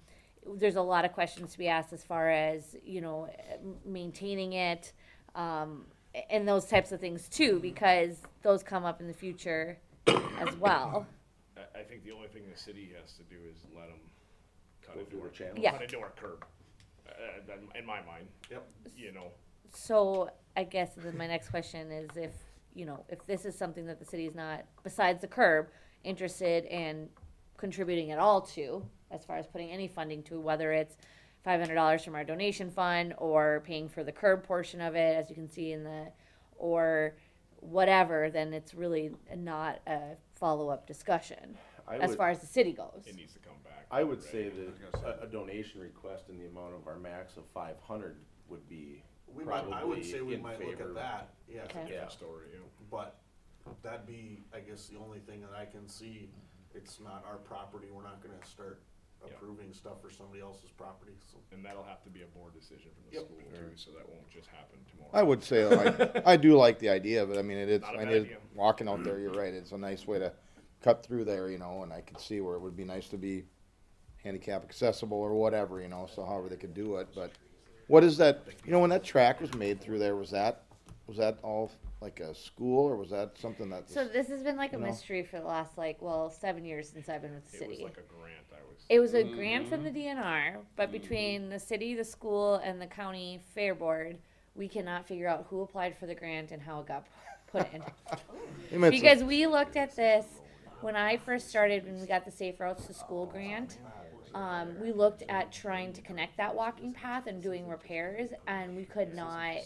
there's a lot of questions to be asked as far as, you know, maintaining it, and those types of things too, because those come up in the future as well. I think the only thing the city has to do is let them cut Go into through our the channel. Yeah. cut into our curb. In my mind, Yep. you know. So I guess then my next question is if, you know, if this is something that the city is not, besides the curb, interested in contributing at all to, as far as putting any funding to, whether it's $500 from our donation fund or paying for the curb portion of it, as you can see in the, or whatever, then it's really not a follow-up discussion as far as the city goes. It needs to come back. I would right? say that a donation request in the amount of our max of 500 would be We might, I would say we in might look favor. at that, yeah. Okay. Different Yeah. story, yeah. But that'd be, I guess, the only thing that I can see, it's not our property, we're not gonna start Yeah. approving stuff for somebody else's property, so. And that'll have to be a board decision from the Yep. school too, so that won't just happen tomorrow. I would say, I do like the idea of it, I mean, it is, Not a I bad mean, idea. walking out there, you're right, it's a nice way to cut through there, you know, and I could see where it would be nice to be handicap accessible or whatever, you know, so however they could do it, but what is that, you know, when that track was made through there, was that all like a school, or was that something that? So this has been like a You know. mystery for the last 7 years since I've been with the It was city. like a grant, I was. It was a grant from the DNR, but between the city, the school, and the county fair board, we cannot figure out who applied for the grant and how it got put in. I mean, it's a- Because we looked at this when I first started, when we got the Safe Routes to School grant. We looked at trying to connect that walking path and doing repairs, and we could not,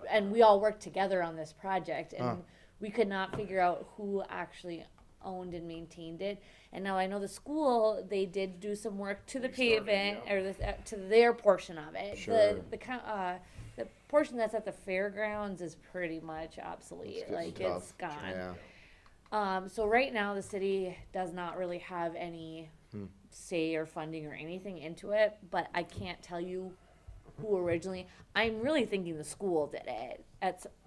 and we all worked together on this project, and we could not figure out who actually owned and maintained it. And now I know the school, they did do some work to the We started, pavement, yeah. or to their portion of it. Sure. The portion that's at the fairgrounds is pretty much obsolete, It's getting like tough. it's gone. Yeah, So right now, the city does not really have any say or funding or anything into it, but I can't tell you who originally. I'm really thinking the school did it.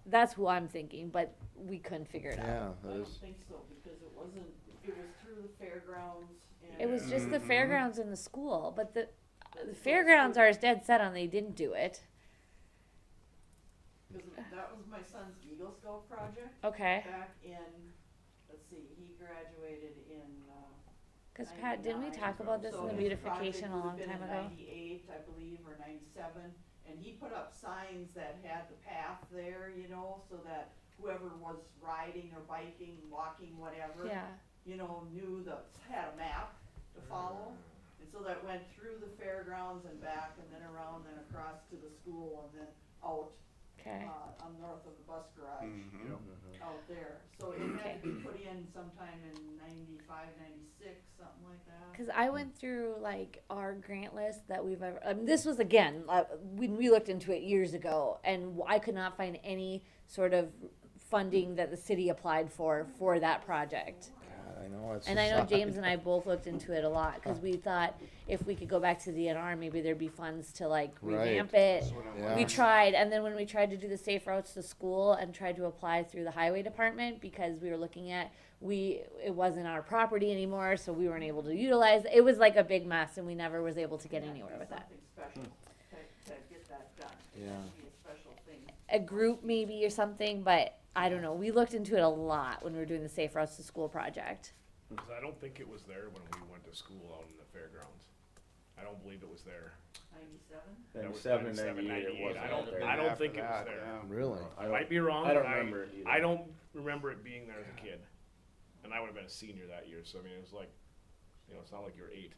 That's who I'm thinking, but we couldn't figure it out. yeah, I that don't is, think so, because it was through the fairgrounds and. It was just the fairgrounds and the school, but the fairgrounds are dead set on they didn't do it. Cause that was my son's Eagle Scout project Okay, back in, let's see, he graduated in, because Pat, didn't we 99. talk about this in So the his beautification project a long would've been time in ago? 98, I believe, or 97, and he put up signs that had the path there, you know, so that whoever was riding or biking, walking, whatever, Yeah. you know, had a map to follow. And so that went through the fairgrounds and back and then around, then across to the school and then out, Okay. on north of the bus garage, Mm-hmm. out there. So it had to be put in sometime in 95, 96, something like that. Because I went through like our grant list that we've ever. This was again when we looked into it years ago, and I could not find any sort of funding that the city applied for that project. God, I know, it's. And I know James and I both looked into it a lot because we thought if we could go back to the DNR, maybe there'd be funds to like revamp it. Yeah. We tried, and then when we tried to do the Safe Routes to School and tried to apply through the highway department because we were looking at it wasn't our property anymore, so we weren't able to utilize it. It was like a big mess, and we never was able to get It had anywhere be with that. Something special to get that done. It Yeah. had to be a special thing. A group maybe or something, but I don't know. We looked into it a lot when we were doing the Safe Routes to School project. Cause I don't think it was there when we went to school out in the fairgrounds. I don't believe it was there. 97? That was 97 and 97, 98, it 98. wasn't I don't, there. I don't think it was there. Really? I Might be wrong. I don't but remember it either. I don't remember it being there as a kid. And I would have been a senior that year, so I mean, it was like, it's not like you're 8.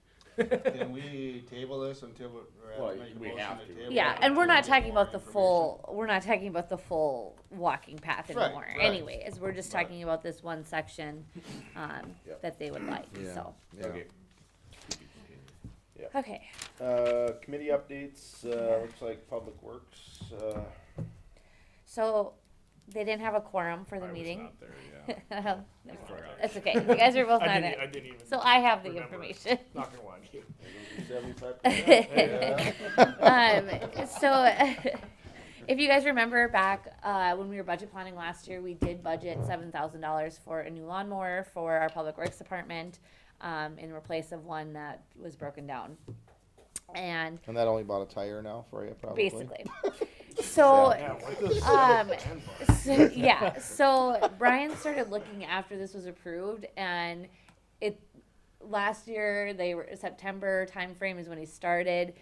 Can we table this until we're Well, at, make a we motion have to to. table? Yeah, it and we're until not we get talking more about the information? full. We're not talking about the full walking path Right, anymore. right. Anyways, we're just Right. talking about this one section Yep. that they would like. Yeah. So Yeah. Okay. okay, Committee updates, looks like Public Works, So, they didn't have a quorum for the I was meeting. not there, yeah. That's that's okay, you guys are both I not didn't it. even. So I have the remember. information. Not gonna lie to you. 75%. So, if you guys remember back, when we were budget planning last year, we did budget $7,000 for a new lawnmower for our public works department, in replace of one that was broken down. And And that only bought a tire now for you, probably? basically, so, Yeah, what is so Brian started looking after this was approved, and last year, September timeframe is when he started.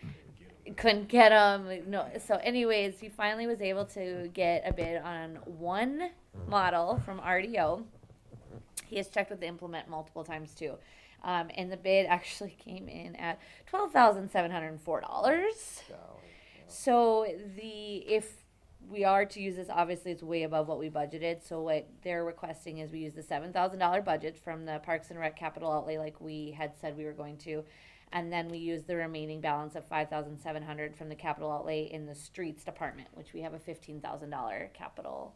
Couldn't get them. No. So, anyways, he finally was able to get a bid on one model from RDO. He has checked with the implement multiple times too, and the bid actually came in at $12,704. So if we are to use this, obviously it's way above what we budgeted. So what they're requesting is we use the $7,000 budget from the Parks and Rec capital outlay, like we had said we were going to. And then we use the remaining balance of $5,700 from the capital outlay in the streets department, which we have a $15,000 capital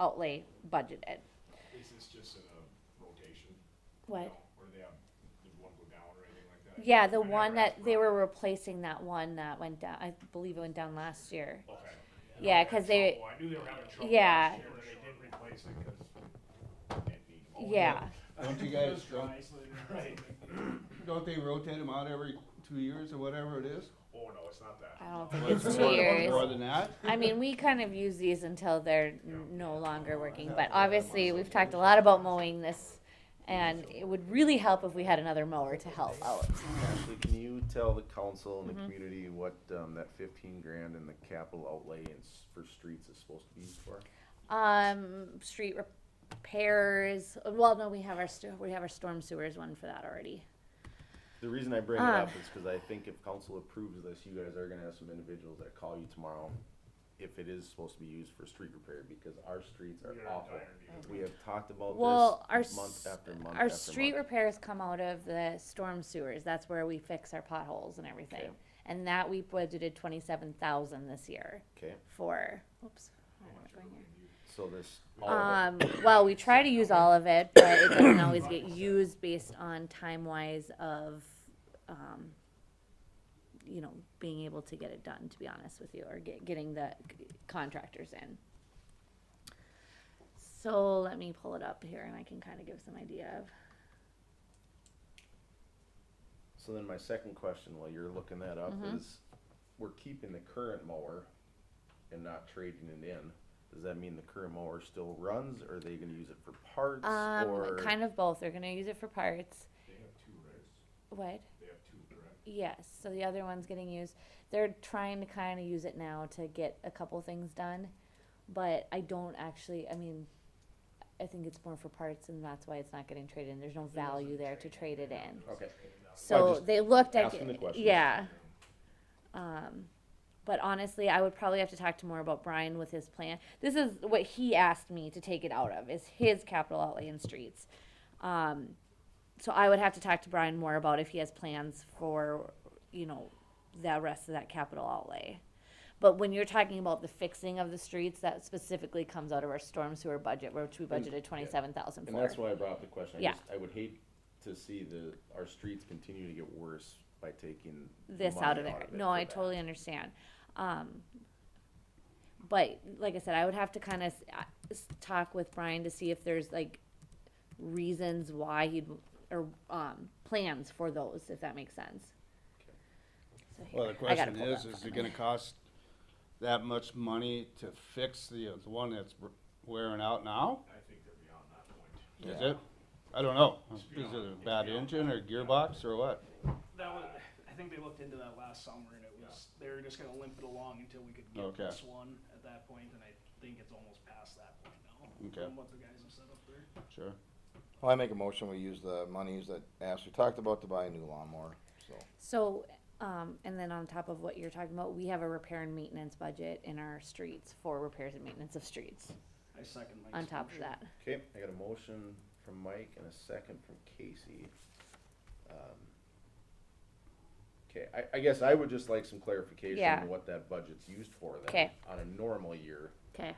outlay budgeted. Is this just in a rotation? What? Or do they have, did one go down or anything like that? Yeah, the I never one that asked they were Brian. replacing that one that went down. I believe it went down last year. Okay. Yeah, 'cause they- Trouble. I knew they were having trouble Yeah. last year, and then they did replace it 'cause it needed- Yeah. Don't you guys, Right. don't they rotate them out every 2 years or whatever it is? Oh, no, it's not that. I don't think Well, it's it's 2 years. More than that? I mean, we kind of use these until they're no longer working, but obviously we've talked a lot about mowing this, and it would really help if we had another mower to help out. Ashley, can you tell the council and the Mhm. community what, that 15 grand in the capital outlay for streets is supposed to be used for? Street repairs. Well, no, we have our storm sewers one for that already. The reason I bring it up is because I think if council approves this, you guys are gonna have some individuals that call you tomorrow if it is supposed to be used for street repair, because our streets are You're awful. tired of We have talked about Well, this month after month our after street month. repairs come out of the storm sewers. That's where we fix our potholes and everything. Okay. And that we budgeted 27,000 this year Okay, for. Oops. where am I going here? so this, all of it. Well, we try to use all of it, but it doesn't always get used based on time wise of, being able to get it done, to be honest with you, or getting the contractors in. So let me pull it up here and I can kind of give some idea of. So then my second question while you're looking that up Mhm. is, we're keeping the current mower and not trading it in. Does that mean the current mower still runs, or are they gonna use it for parts, or? Kind of both. They're gonna use it for parts. They have two, right? What? They have two, correct? Yes, so the other one's getting used. They're trying to kind of use it now to get a couple things done, but I don't actually, I think it's more for parts, and that's why it's not getting traded in. There's no value there to trade it in. Okay, So just they looked at, asking the questions. yeah. But honestly, I would probably have to talk to more about Brian with his plan. This is what he asked me to take it out of, is his capital outlay in streets. So I would have to talk to Brian more about if he has plans for, the rest of that capital outlay. But when you're talking about the fixing of the streets, that specifically comes out of our storm sewer budget, which we budgeted 27,000 for. and that's why I brought up the question. Yeah. I would hate to see our streets continue to get worse by taking This money out of there. it No, for I that. totally understand. But like I said, I would have to kind of talk with Brian to see if there's like reasons why or plans for those, if that makes sense. So Well, the here, I gotta question pull is that up. it gonna cost that much money to fix the one that's wearing out now? I think they're beyond that point. Is it? I don't know. Is it a bad engine or gearbox or what? That was, I think they looked into that last summer, and it was, they were just gonna limp it along until we could get Okay. this one at that point, and I think it's almost past that point now. Okay. From what the guys have set up there. Sure. Well, I make a motion, we use the monies that Ashley talked about to buy a new lawnmower, so. So, and then on top of what you're talking about, we have a repair and maintenance budget in our streets for repairs and maintenance of streets. I second Mike's On top of motion. that, Okay, I got a motion from Mike and a second from Casey. Okay, I guess I would just like some clarification Yeah. on what that budget's used for then. 'Kay. On a normal year, Okay.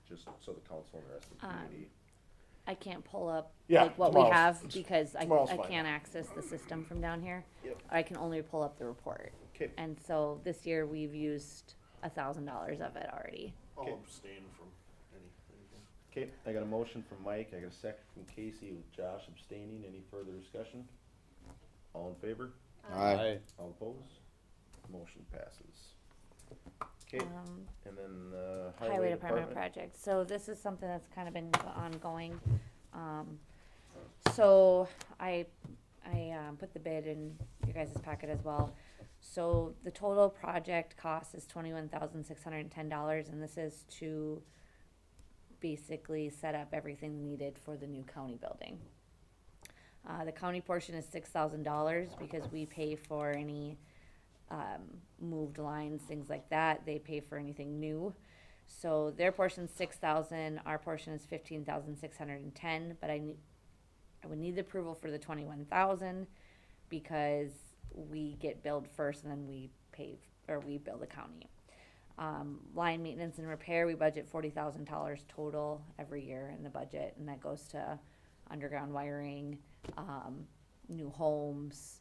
just so the council and the rest of the community. I can't pull up Yeah, like what we tomorrow's- have because tomorrow's I fine. can't access the system from down here. Yep. I can only pull up the report. 'Kay. And so this year we've used $1,000 of it already. I'll Okay. abstain from anything. Okay, I got a motion from Mike, I got a second from Casey with Josh abstaining. Any further discussion? All in favor? Aye. All opposed? Motion passes. Okay, and then, Highway Department project. So this is something that's kind of been ongoing. So I put the bid in your guys' packet as well. So the total project cost is $21,610, and this is to basically set up everything needed for the new county building. The county portion is $6,000 because we pay for any moved lines, things like that. They pay for anything new. So their portion's $6,000, our portion is $15,610, but I would need the approval for the $21,000 because we get billed first and then we pay, or we bill the county. Line maintenance and repair, we budget $40,000 total every year in the budget, and that goes to underground wiring, new homes,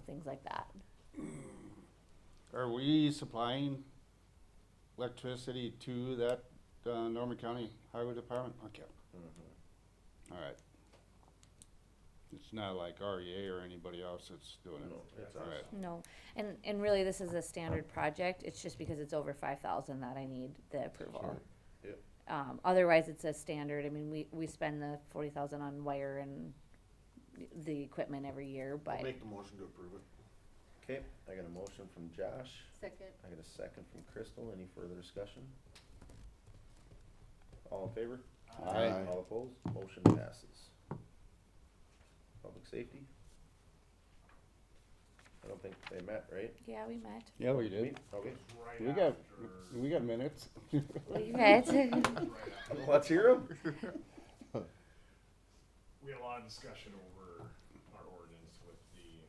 things like that. Are we supplying electricity to that, Norman County Highway Department? Okay, Mhm. alright. It's not like REA or anybody else that's doing it. No, it's us. Alright. No, and really this is a standard project, it's just because it's over 5,000 that I need the approval. Sure. Yep. Otherwise it's a standard, I mean, we spend the 40,000 on wire and the equipment every year, but. I'll make the motion to approve it. Okay, I got a motion from Josh, Second. I got a second from Crystal. Any further discussion? All in favor? Aye. All opposed? Motion passes. Public safety? I don't think they met, right? Yeah, we met. Yeah, we did. Okay, We got minutes. We met. let's hear them. We had a lot of discussion over our ordinance with the,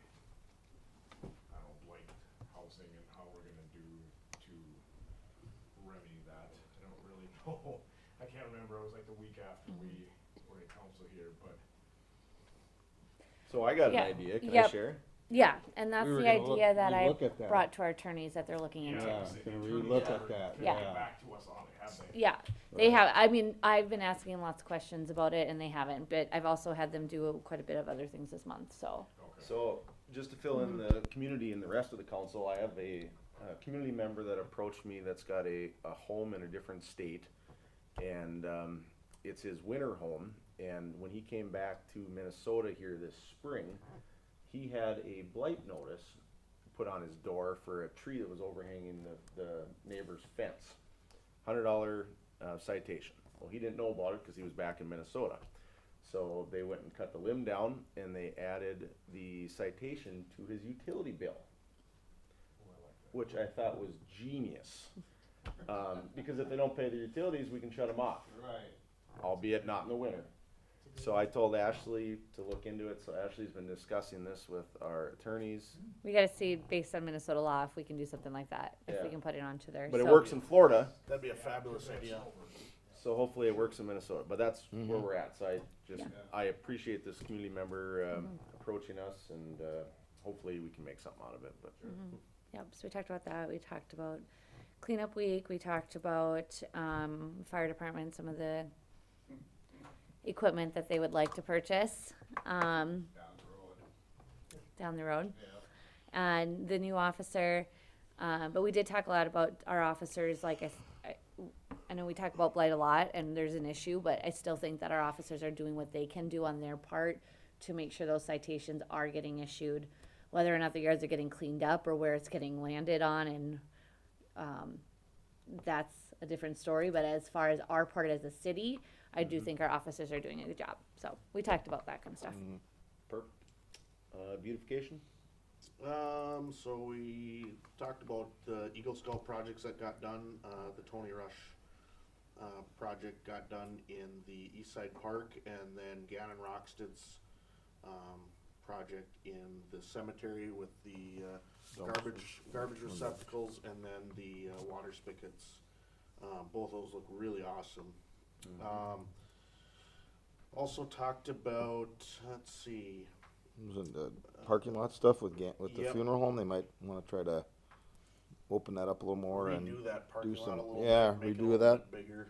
I don't know, blight housing and how we're gonna do to remedy that. I don't really know. I can't remember, it was like the week after we were in council here, but So I got an Yeah. idea, can I Yep. share? Yeah, and that's We were the gonna look- idea that I look at that. brought to our attorneys that they're looking into. Yeah, the can we attorneys look never at that? Yeah. Get back to us on it, have they? Yeah, they have, I mean, I've been asking lots of questions about it and they haven't, but I've also had them do quite a bit of other things this month, so. Okay. So, just to fill in the community and the rest of the council, I have a community member that approached me that's got a home in a different state. And, it's his winter home, and when he came back to Minnesota here this spring, he had a blight notice put on his door for a tree that was overhanging the neighbor's fence. $100 citation. Well, he didn't know about it because he was back in Minnesota. So they went and cut the limb down and they added the citation to his utility bill, which I thought was genius. Because if they don't pay the utilities, we can shut them off, Right. albeit not in the winter. So I told Ashley to look into it, so Ashley's been discussing this with our attorneys. We gotta see, based on Minnesota law, if we can do something like that, if we Yeah. can put it onto there. But it So- works in Florida, That'd be a fabulous idea. so hopefully it works in Minnesota, but that's where we're at, so I just, Yeah. I appreciate this community member, approaching us, and, hopefully we can make something out of it, but. Yep, so we talked about that, we talked about cleanup week, we talked about, fire department, some of the equipment that they would like to purchase, Down the road. down the road. Yeah. And the new officer, but we did talk a lot about our officers, like I know we talk about blight a lot and there's an issue, but I still think that our officers are doing what they can do on their part to make sure those citations are getting issued, whether or not the yards are getting cleaned up or where it's getting landed on, and that's a different story, but as far as our part as a city, I do think our officers are doing a good job, so we talked about that kind of stuff. Perfect. Beautification? So we talked about the Eagle Scout projects that got done. The Tony Rush project got done in the East Side Park, and then Gannon Rockstead's project in the cemetery with the, Dumpsters. garbage receptacles and then the, water spigots. Both those look really awesome. Also talked about, let's see, Was it the parking lot stuff with with the Yep. funeral home? They might wanna try to open that up a little more and redo that parking lot some- a little yeah, bit, make it a redo little that. bit bigger.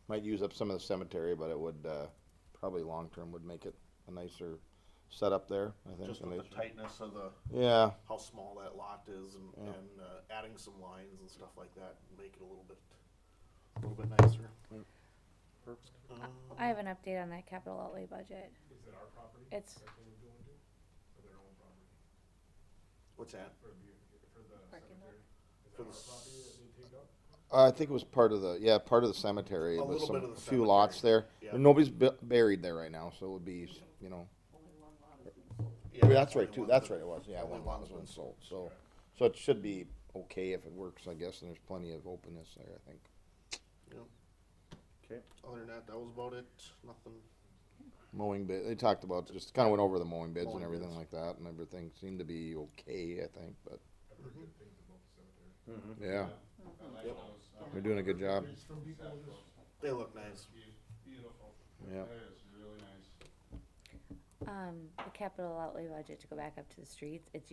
might use up some of the cemetery, but it would, probably long-term would make it a nicer setup there, I think. Just and with they- the tightness of the, Yeah, how small that lot is Yeah. and adding some lines and stuff like that, make it a little bit nicer. I have an update on that capital outlay budget. Is it our property? It's, That's what we're going to, or their own property, What's that? for the Parking lot? cemetery? Is For that our the property that they take up? I think it was part of part of the cemetery, A with little some, bit of the few lots there. cemetery, yeah. And nobody's buried there right now, so it would be, you know, Yeah, that's right only too, one that's that- right, it was, yeah, only one lot one's was been unsold, so it should be okay if it works, I guess, and there's plenty of openness there, I think. Okay. Other than that, that was about it, nothing. Mowing bid, they talked about, just kinda went over the mowing bids and Mowing everything bids. like that, and everything seemed to be okay, I think, but, I've heard good things about the cemetery. yeah, I like Yep. those. they're doing a good job, From people just They look nice. Beautiful. yeah. That is really nice. the capital outlay budget, to go back up to the streets, it's